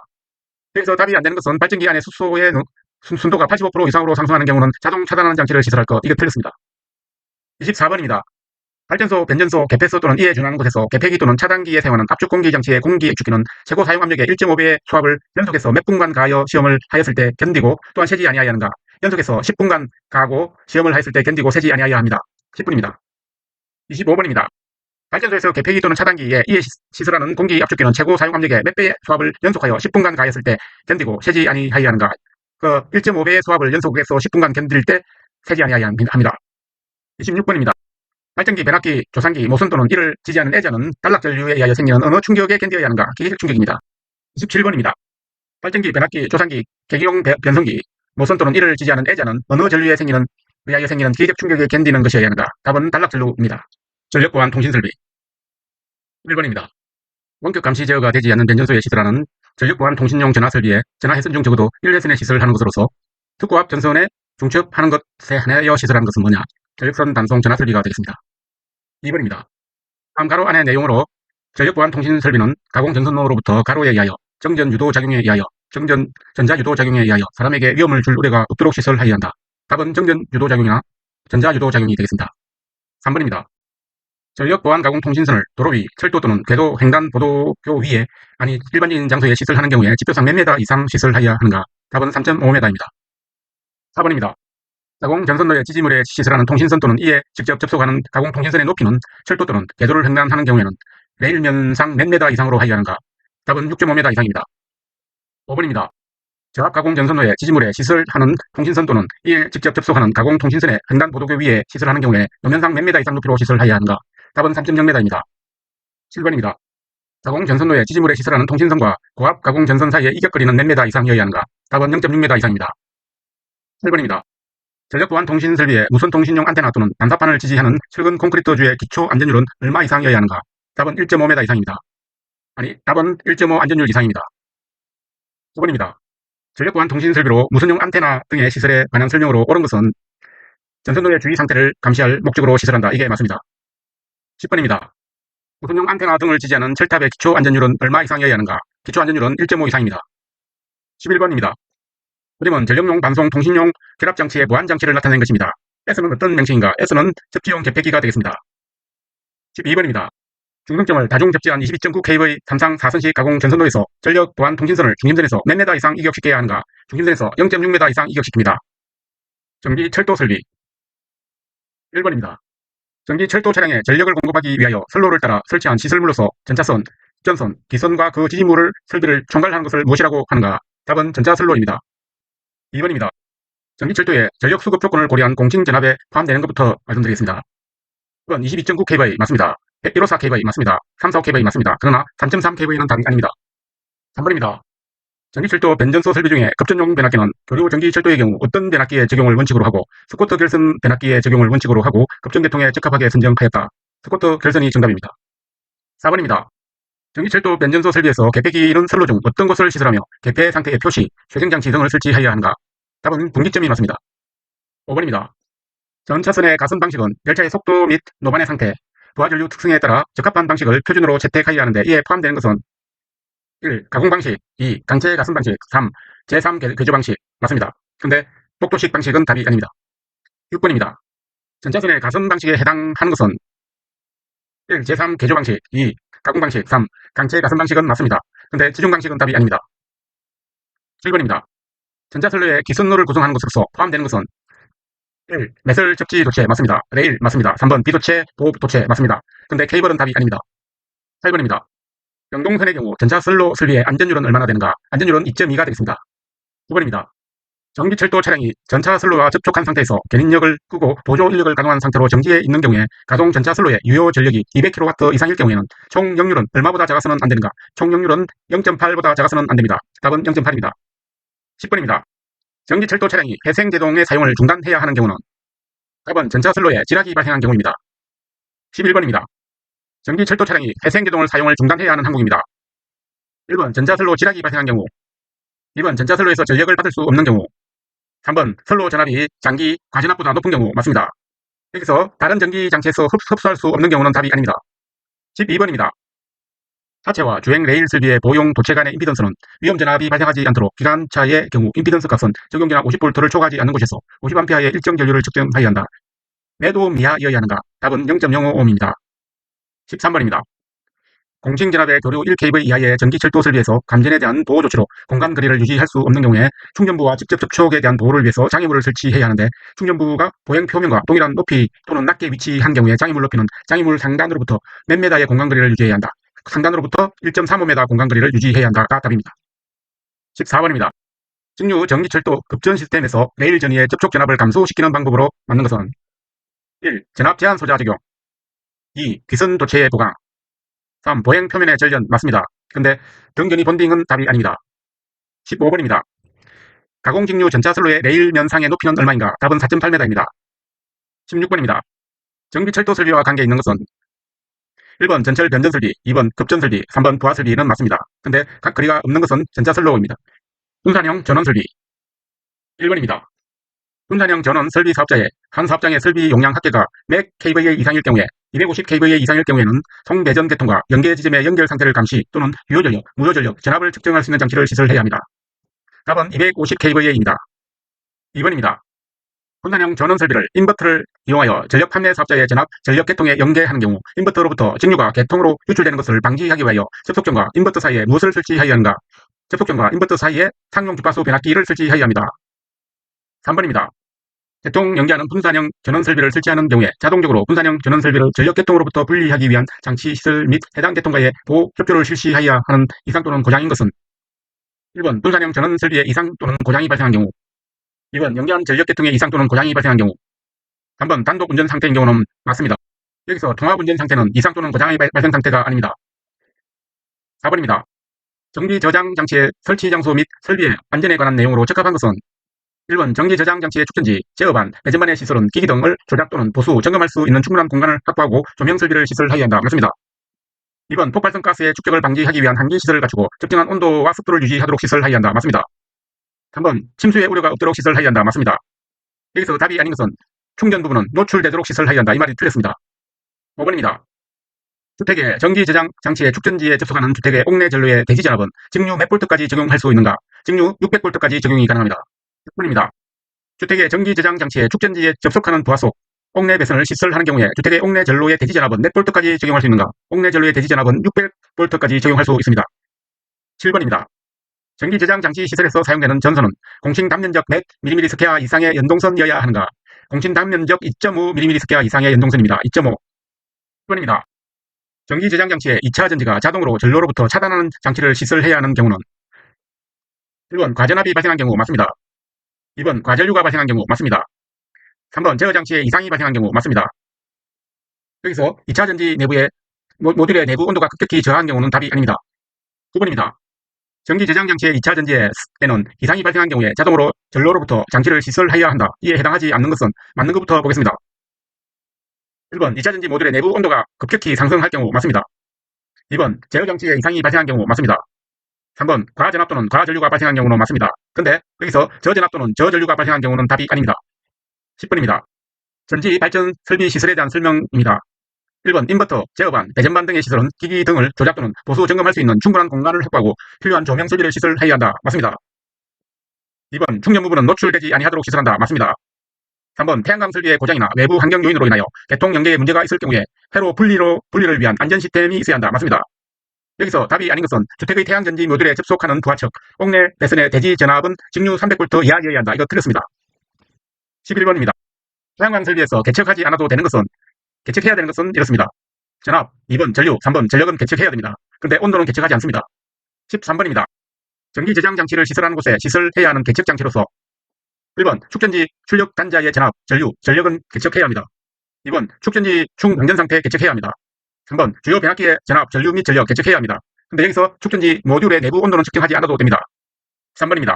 여기서 답이 안 되는 것은 발전기 안에 수소의 순도가 85% 이상으로 상승하는 경우는 자동 차단하는 장치를 시설할 것. 이게 틀렸습니다. 24번입니다. 발전소, 변전소, 개폐소 또는 이에 준하는 곳에서 개폐기 또는 차단기에 사용하는 압축 공기 장치의 공기 액축기는 최고 사용 압력의 1.5배의 수압을 연속해서 몇 분간 가하여 시험을 하였을 때 견디고 또한 세지 아니하여 하는가? 연속해서 10분간 가하고 시험을 하였을 때 견디고 세지 아니하여 합니다. 10분입니다. 25번입니다. 발전소에서 개폐기 또는 차단기에 이에 시설하는 공기 압축기는 최고 사용 압력의 몇 배의 수압을 연속하여 10분간 가하였을 때 견디고 세지 아니하여 하는가? 그 1.5배의 수압을 연속해서 10분간 견딜 때 세지 아니하여 합니다. 26번입니다. 발전기, 변압기, 조상기, 모선 또는 이를 지지하는 애자는 단락전류에 의하여 생기는 어느 충격에 견뎌야 하는가? 기계적 충격입니다. 27번입니다. 발전기, 변압기, 조상기, 계기용 변성기, 모선 또는 이를 지지하는 애자는 어느 전류에 의하여 생기는 기계적 충격에 견디는 것이어야 하는가? 답은 단락전류입니다. 전력보안 통신설비 1번입니다. 원격 감시 제어가 되지 않는 변전소에 시설하는 전력보안 통신용 전화설비에 전화회선 중 적어도 1회선에 시설하는 것으로서 특고압 전선에 중첩하는 것에 한하여 시설하는 것은 뭐냐? 전력선 단송 전화설비가 되겠습니다. 2번입니다. 다음 가로 안의 내용으로 전력보안 통신설비는 가공전선로로부터 가로에 의하여 정전유도작용에 의하여 전자유도작용에 의하여 사람에게 위험을 줄 우려가 없도록 시설하여야 한다. 답은 정전유도작용이나 전자유도작용이 되겠습니다. 3번입니다. 전력보안 가공통신선을 도로 위, 철도 또는 궤도, 횡단보도교 위에 아니 일반적인 장소에 시설하는 경우에 지표상 몇 메다 이상 시설하여야 하는가? 답은 3.5m입니다. 4번입니다. 가공전선로의 지지물에 시설하는 통신선 또는 이에 직접 접속하는 가공통신선의 높이는 철도 또는 궤도를 횡단하는 경우에는 레일면상 몇 메다 이상으로 하여야 하는가? 답은 6.5m 이상입니다. 5번입니다. 저압가공전선로의 지지물에 시설하는 통신선 또는 이에 직접 접속하는 가공통신선의 횡단보도교 위에 시설하는 경우에 노면상 몇 메다 이상 높이로 시설하여야 하는가? 답은 3.0m입니다. 7번입니다. 가공전선로의 지지물에 시설하는 통신선과 고압 가공전선 사이의 이격거리는 몇 메다 이상이어야 하는가? 답은 0.6m 이상입니다. 8번입니다. 전력보안 통신설비에 무선통신용 안테나 또는 난사판을 지지하는 철근 콘크리트주의 기초 안전율은 얼마 이상이어야 하는가? 답은 1.5m 이상입니다. 답은 1.5 안전율 이상입니다. 9번입니다. 전력보안 통신설비로 무선용 안테나 등의 시설에 관한 설명으로 옳은 것은 전선로의 주위 상태를 감시할 목적으로 시설한다. 이게 맞습니다. 10번입니다. 무선용 안테나 등을 지지하는 철탑의 기초 안전율은 얼마 이상이어야 하는가? 기초 안전율은 1.5 이상입니다. 11번입니다. 그림은 전력용 방송 통신용 결합장치의 보안장치를 나타낸 것입니다. S는 어떤 명칭인가? S는 접지용 개폐기가 되겠습니다. 12번입니다. 중성점을 다중 접지한 22.9kV 3상 4선식 가공 전선로에서 전력 보안 통신선을 중심선에서 몇 메다 이상 이격시켜야 하는가? 중심선에서 0.6m 이상 이격시킵니다. 전기 철도 설비 1번입니다. 전기 철도 차량에 전력을 공급하기 위하여 선로를 따라 설치한 시설물로서 전차선, 전선, 기선과 그 지지물을 설비를 총괄하는 것을 무엇이라고 하는가? 답은 전차선로입니다. 2번입니다. 전기철도에 전력 수급 조건을 고려한 공칭 전압에 포함되는 것부터 말씀드리겠습니다. 1번 22.9kV 맞습니다. 115kV 맞습니다. 345kV 맞습니다. 그러나 3.3kV는 답이 아닙니다. 3번입니다. 전기철도 변전소 설비 중에 급전용 변압기는 교류 전기철도의 경우 어떤 변압기에 적용을 원칙으로 하고 스쿼터 결선 변압기에 적용을 원칙으로 하고 급전계통에 적합하게 선정하였다. 스쿼터 결선이 정답입니다. 4번입니다. 전기철도 변전소 설비에서 개폐기는 선로 중 어떤 것을 시설하며 개폐 상태의 표시, 쇠생장치 등을 설치하여야 하는가? 답은 분기점이 맞습니다. 5번입니다. 전 차선의 가선 방식은 열차의 속도 및 노반의 상태, 부하전류 특성에 따라 적합한 방식을 표준으로 채택하여야 하는데 이에 포함되는 것은 1. 가공 방식 2. 강체 가선 방식 3. 제3 개조 방식 맞습니다. 그런데 복도식 방식은 답이 아닙니다. 6번입니다. 전차선의 가선 방식에 해당하는 것은 1. 제3 개조 방식 2. 가공 방식 3. 강체 가슴 방식은 맞습니다. 근데 지중 방식은 답이 아닙니다. 7번입니다. 전자선로의 기선로를 구성하는 것으로서 포함되는 것은 1. 매설 접지 도체 맞습니다. 레일 맞습니다. 3번 비도체, 보호 도체 맞습니다. 근데 케이블은 답이 아닙니다. 8번입니다. 경동선의 경우 전자선로 설비의 안전율은 얼마나 되는가? 안전율은 2.2가 되겠습니다. 9번입니다. 전기철도 차량이 전차선로와 접촉한 상태에서 견인력을 끄고 보조 인력을 가동한 상태로 정지해 있는 경우에 가동 전차선로의 유효 전력이 200kW 이상일 경우에는 총 역률은 얼마보다 작아서는 안 되는가? 총 역률은 0.8보다 작아서는 안 됩니다. 답은 0.8입니다. 10번입니다. 전기철도 차량이 회생제동의 사용을 중단해야 하는 경우는 답은 전차선로에 지락이 발생한 경우입니다. 11번입니다. 전기철도 차량이 회생제동을 사용을 중단해야 하는 항목입니다. 1번 전자선로 지락이 발생한 경우, 2번 전자선로에서 전력을 받을 수 없는 경우, 3번 선로 전압이 장기 과전압보다 높은 경우 맞습니다. 여기서 다른 전기 장치에서 흡수할 수 없는 경우는 답이 아닙니다. 12번입니다. 하체와 주행 레일 설비의 보용 도체 간의 임피던스는 위험 전압이 발생하지 않도록 기관차의 경우 임피던스 값은 적용 전압 50V를 초과하지 않는 곳에서 50A의 일정 전류를 측정하여야 한다. 몇 오hm 이하여야 하는가? 답은 0.05ohm입니다. 13번입니다. 공칭전압의 교류 1kV 이하의 전기철도 설비에서 감전에 대한 보호 조치로 공간 거리를 유지할 수 없는 경우에 충전부와 직접 접촉에 대한 보호를 위해서 장애물을 설치해야 하는데 충전부가 보행 표면과 동일한 높이 또는 낮게 위치한 경우에 장애물 높이는 장애물 상단으로부터 몇 메다의 공간 거리를 유지해야 한다. 상단으로부터 1.35m 공간 거리를 유지해야 한다가 답입니다. 14번입니다. 직류 전기철도 급전 시스템에서 레일 전위의 접촉 전압을 감소시키는 방법으로 맞는 것은 1. 전압 제한 소자 적용, 2. 귀선 도체의 보강, 3. 보행 표면의 절전 맞습니다. 근데 등전이 본딩은 답이 아닙니다. 15번입니다. 가공직류 전차선로의 레일 면상의 높이는 얼마인가? 답은 4.8m입니다. 16번입니다. 정비철도 설비와 관계 있는 것은 1번 전철 변전 설비, 2번 급전 설비, 3번 부하 설비는 맞습니다. 근데 각 거리가 없는 것은 전차선로입니다. 분산형 전원 설비 1번입니다. 분산형 전원 설비 사업자의 한 사업장의 설비 용량 합계가 몇 kVA 이상일 경우에 250kVA 이상일 경우에는 송배전 계통과 연계 지점의 연결 상태를 감시 또는 유효전력, 무효전력, 전압을 측정할 수 있는 장치를 시설해야 합니다. 답은 250kVA입니다. 2번입니다. 분산형 전원 설비를 인버터를 이용하여 전력 판매 사업자의 전압, 전력 계통에 연계하는 경우 인버터로부터 직류가 계통으로 유출되는 것을 방지하기 위하여 접속전과 인버터 사이에 무엇을 설치하여야 하는가? 접속전과 인버터 사이에 상용 주파수 변압기를 설치하여야 합니다. 3번입니다. 계통 연계하는 분산형 전원 설비를 설치하는 경우에 자동적으로 분산형 전원 설비를 전력 계통으로부터 분리하기 위한 장치 시설 및 해당 계통과의 보호 협조를 실시하여야 하는 이상 또는 고장인 것은 1번 분산형 전원 설비의 이상 또는 고장이 발생한 경우, 2번 연계한 전력 계통의 이상 또는 고장이 발생한 경우, 3번 단독 운전 상태인 경우는 맞습니다. 여기서 통합 운전 상태는 이상 또는 고장의 발생 상태가 아닙니다. 4번입니다. 정비 저장 장치의 설치 장소 및 설비의 안전에 관한 내용으로 적합한 것은 1번 전기 저장 장치의 축전지, 제어반, 배전반의 시설은 기기 등을 조작 또는 보수, 점검할 수 있는 충분한 공간을 확보하고 조명 설비를 시설하여야 한다. 맞습니다. 2번 폭발성 가스의 축적을 방지하기 위한 환기 시설을 갖추고 적정한 온도와 습도를 유지하도록 시설하여야 한다. 맞습니다. 3번 침수의 우려가 없도록 시설하여야 한다. 맞습니다. 여기서 답이 아닌 것은 충전 부분은 노출되도록 시설하여야 한다. 이 말이 틀렸습니다. 5번입니다. 주택의 전기 저장 장치의 축전지에 접속하는 주택의 옥내 전로의 대지 전압은 직류 몇 볼트까지 적용할 수 있는가? 직류 600볼트까지 적용이 가능합니다. 6번입니다. 주택의 전기 저장 장치의 축전지에 접속하는 부하 속 옥내 배선을 시설하는 경우에 주택의 옥내 전로의 대지 전압은 몇 볼트까지 적용할 수 있는가? 옥내 전로의 대지 전압은 600볼트까지 적용할 수 있습니다. 7번입니다. 전기 저장 장치 시설에서 사용되는 전선은 공칭 단면적 몇 mm² 이상의 연동선이어야 하는가? 공칭 단면적 2.5mm² 이상의 연동선입니다. 2.5. 10번입니다. 전기 저장 장치의 2차 전지가 자동으로 전로로부터 차단하는 장치를 시설해야 하는 경우는 1번 과전압이 발생한 경우 맞습니다. 2번 과전류가 발생한 경우 맞습니다. 3번 제어 장치에 이상이 발생한 경우 맞습니다. 여기서 2차 전지 내부의 모듈의 내부 온도가 급격히 저하한 경우는 답이 아닙니다. 9번입니다. 전기 저장 장치의 2차 전지에는 이상이 발생한 경우에 자동으로 전로로부터 장치를 시설하여야 한다. 이에 해당하지 않는 것은 맞는 것부터 보겠습니다. 1번 2차 전지 모듈의 내부 온도가 급격히 상승할 경우 맞습니다. 2번 제어 장치에 이상이 발생한 경우 맞습니다. 3번 과전압 또는 과전류가 발생한 경우는 맞습니다. 근데 여기서 저전압 또는 저전류가 발생한 경우는 답이 아닙니다. 10번입니다. 전지 발전 설비 시설에 대한 설명입니다. 1번 인버터, 제어반, 배전반 등의 시설은 기기 등을 조작 또는 보수 점검할 수 있는 충분한 공간을 확보하고 필요한 조명 설비를 시설하여야 한다. 맞습니다. 2번 충전 부분은 노출되지 아니하도록 시설한다. 맞습니다. 3번 태양광 설비의 고장이나 외부 환경 요인으로 인하여 개통 연계에 문제가 있을 경우에 회로 분리를 위한 안전 시스템이 있어야 한다. 맞습니다. 여기서 답이 아닌 것은 주택의 태양전지 모듈에 접속하는 부하측, 옥내 내선의 대지 전압은 직류 300V 이하여야 한다. 이거 틀렸습니다. 11번입니다. 태양광 설비에서 개척하지 않아도 되는 것은, 개척해야 되는 것은 이렇습니다. 전압, 2번 전류, 3번 전력은 개척해야 됩니다. 그런데 온도는 개척하지 않습니다. 13번입니다. 전기 저장 장치를 시설하는 곳에 시설해야 하는 개척 장치로서 1번 축전지 출력 단자의 전압, 전류, 전력은 개척해야 합니다. 2번 축전지 충방전 상태 개척해야 합니다. 3번 주요 변압기의 전압, 전류 및 전력 개척해야 합니다. 근데 여기서 축전지 모듈의 내부 온도는 측정하지 않아도 됩니다. 3번입니다.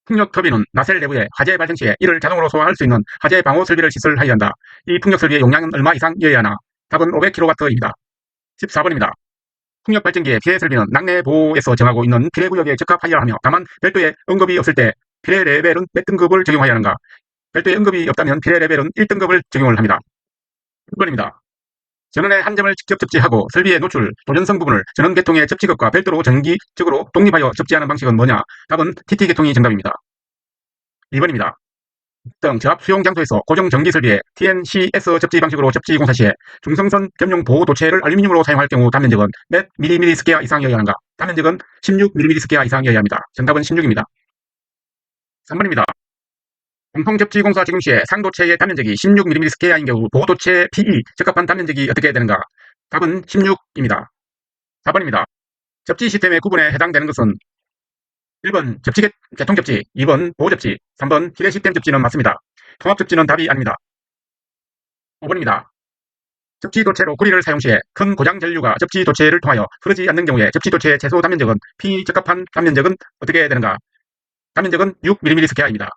풍력 터빈은 나셀 내부에 화재 발생 시에 이를 자동으로 소화할 수 있는 화재 방호 설비를 시설하여야 한다. 이 풍력 설비의 용량은 얼마 이상이어야 하나? 답은 500kW입니다. 14번입니다. 풍력 발전기의 피해 설비는 낙내 보호에서 정하고 있는 피해 구역에 적합하여야 하며, 다만 별도의 언급이 없을 때 피해 레벨은 몇 등급을 적용하여야 하는가? 별도의 언급이 없다면 피해 레벨은 1등급을 적용을 합니다. 6번입니다. 전원의 한 점을 직접 접지하고 설비의 노출, 도전성 부분을 전원 계통의 접지극과 별도로 정기적으로 독립하여 접지하는 방식은 뭐냐? 답은 TT 계통이 정답입니다. 2번입니다. 등 저압 수용 장소에서 고정 전기 설비에 TNCS 접지 방식으로 접지 공사 시에 중성선 겸용 보호 도체를 알루미늄으로 사용할 경우 단면적은 몇 mm 스퀘어 이상이어야 하는가? 단면적은 16mm 스퀘어 이상이어야 합니다. 정답은 16입니다. 3번입니다. 공통 접지 공사 적용 시에 상도체의 단면적이 16mm 스퀘어인 경우 보호도체 PE 적합한 단면적이 어떻게 되는가? 답은 16입니다. 4번입니다. 접지 시스템의 구분에 해당되는 것은 1번 개통 접지, 2번 보호 접지, 3번 기대 시스템 접지는 맞습니다. 통합 접지는 답이 아닙니다. 5번입니다. 접지 도체로 구리를 사용 시에 큰 고장 전류가 접지 도체를 통하여 흐르지 않는 경우에 접지 도체의 최소 단면적은 P 적합한 단면적은 어떻게 되는가? 단면적은 6mm 스퀘어입니다.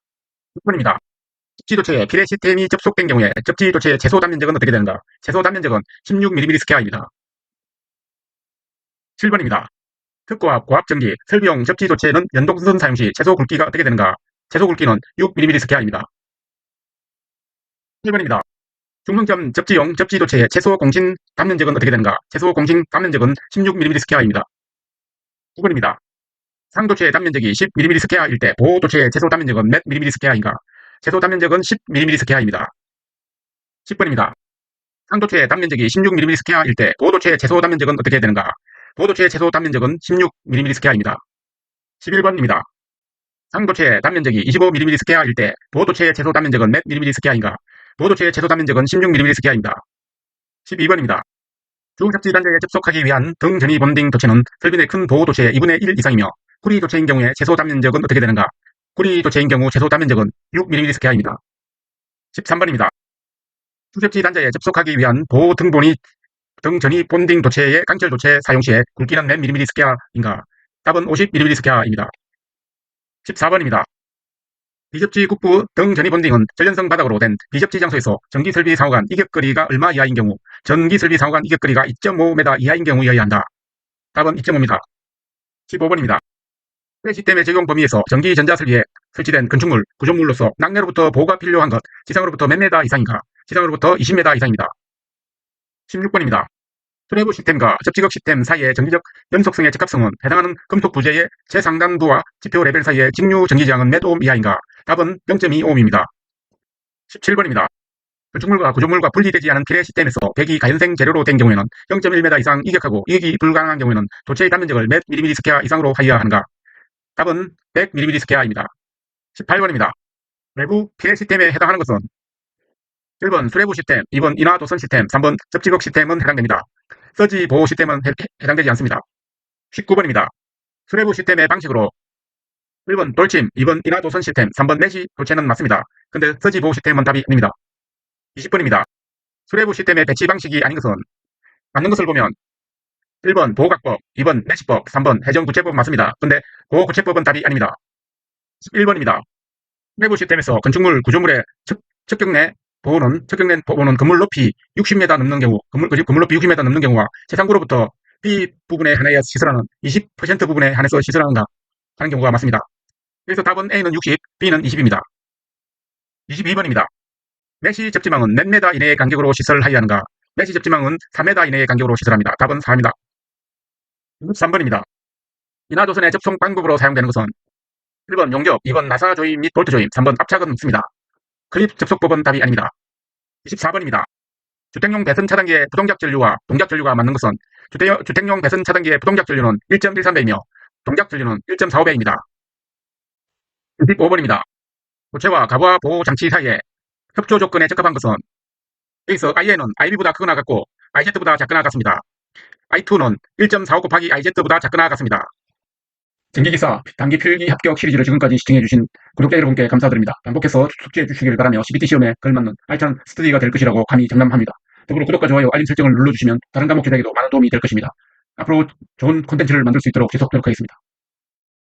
6번입니다. 접지 도체에 비례 시스템이 접속된 경우에 접지 도체의 최소 단면적은 어떻게 되는가? 최소 단면적은 16mm 스퀘어입니다. 7번입니다. 특고압, 고압전기, 설비용 접지 도체는 연동선 사용 시 최소 굵기가 어떻게 되는가? 최소 굵기는 6mm 스퀘어입니다. 1번입니다. 중성점 접지용 접지 도체의 최소 공신 단면적은 어떻게 되는가? 최소 공신 단면적은 16mm 스퀘어입니다. 9번입니다. 상도체의 단면적이 10mm 스퀘어일 때 보호 도체의 최소 단면적은 몇 mm 스퀘어인가? 최소 단면적은 10mm 스퀘어입니다. 10번입니다. 상도체의 단면적이 16mm 스퀘어일 때 보호 도체의 최소 단면적은 어떻게 되는가? 보호 도체의 최소 단면적은 16mm 스퀘어입니다. 11번입니다. 상도체의 단면적이 25mm 스퀘어일 때 보호 도체의 최소 단면적은 몇 mm 스퀘어인가? 보호 도체의 최소 단면적은 16mm 스퀘어입니다. 12번입니다. 주 접지 단자에 접속하기 위한 등 전위 본딩 도체는 설비 내 큰 보호 도체의 2분의 1 이상이며 구리 도체인 경우에 최소 단면적은 어떻게 되는가? 구리 도체인 경우 최소 단면적은 6mm 스퀘어입니다. 13번입니다. 주 접지 단자에 접속하기 위한 보호 등 전위 본딩 도체의 강철 도체 사용 시에 굵기는 몇 mm 스퀘어인가? 답은 50mm 스퀘어입니다. 14번입니다. 비접지 국부 등 전위 본딩은 전련성 바닥으로 된 비접지 장소에서 전기 설비 상호간 이격거리가 얼마 이하인 경우, 전기 설비 상호간 이격거리가 2.5m 이하인 경우여야 한다. 답은 2.5입니다. 15번입니다. 시스템의 적용 범위에서 전기 전자 설비에 설치된 건축물, 구조물로서 낙내로부터 보호가 필요한 것, 지상으로부터 몇 메다 이상인가? 지상으로부터 20m 이상입니다. 16번입니다. 수뇌부 시스템과 접지극 시스템 사이의 전기적 연속성의 적합성은 해당하는 금속 부재의 최상단부와 지표 레벨 사이의 직류 전기저항은 몇 오hm 이하인가? 답은 0.2ohm입니다. 17번입니다. 건축물과 구조물과 분리되지 않은 비례 시스템에서 백이 가연생 재료로 된 경우에는 0.1m 이상 이격하고 이격이 불가능한 경우에는 도체의 단면적을 몇 mm 스퀘어 이상으로 하여야 하는가? 답은 100mm 스퀘어입니다. 18번입니다. 외부 피해 시스템에 해당하는 것은 1번 수뇌부 시스템, 2번 인하 도선 시스템, 3번 접지극 시스템은 해당됩니다. 서지 보호 시스템은 해당되지 않습니다. 19번입니다. 수뇌부 시스템의 방식으로 1번 돌침, 2번 인하 도선 시스템, 3번 내시 도체는 맞습니다. 근데 서지 보호 시스템은 답이 아닙니다. 20번입니다. 수뇌부 시스템의 배치 방식이 아닌 것은 맞는 것을 보면 1번 보호각법, 2번 내시법, 3번 해정구체법 맞습니다. 근데 보호구체법은 답이 아닙니다. 11번입니다. 수뇌부 시스템에서 건축물 구조물의 척경내 보호는 건물 높이 60m 넘는 경우, 건물 높이 60m 넘는 경우와 최상구로부터 B 부분에 한해서 시설하는 20% 부분에 한해서 시설하는가 하는 경우가 맞습니다. 그래서 답은 A는 60, B는 20입니다. 22번입니다. 메시 접지망은 몇 메다 이내의 간격으로 시설하여야 하는가? 메시 접지망은 4m 이내의 간격으로 시설합니다. 답은 4입니다. 23번입니다. 인하도선의 접속 방법으로 사용되는 것은 1번 용접, 2번 나사 조임 및 볼트 조임, 3번 압착은 없습니다. 클립 접속법은 답이 아닙니다. 24번입니다. 주택용 배선 차단기의 부동작 전류와 동작 전류가 맞는 것은 주택용 배선 차단기의 부동작 전류는 1.13배이며 동작 전류는 1.45배입니다. 25번입니다. 고체와 가부와 보호 장치 사이에 협조 조건에 적합한 것은 여기서 IN은 IB보다 크거나 같고 IZ보다 작거나 같습니다. I2는 1.45 곱하기 IZ보다 작거나 같습니다. 전기기사 단기 필기 합격 시리즈를 지금까지 시청해주신 구독자 여러분께 감사드립니다. 반복해서 숙지해 주시길 바라며 CBT 시험에 걸맞는 알찬 스터디가 될 것이라고 감히 장담합니다. 더불어 구독과 좋아요, 알림 설정을 눌러주시면 다른 과목 제작에도 많은 도움이 될 것입니다. 앞으로 좋은 콘텐츠를 만들 수 있도록 계속 노력하겠습니다.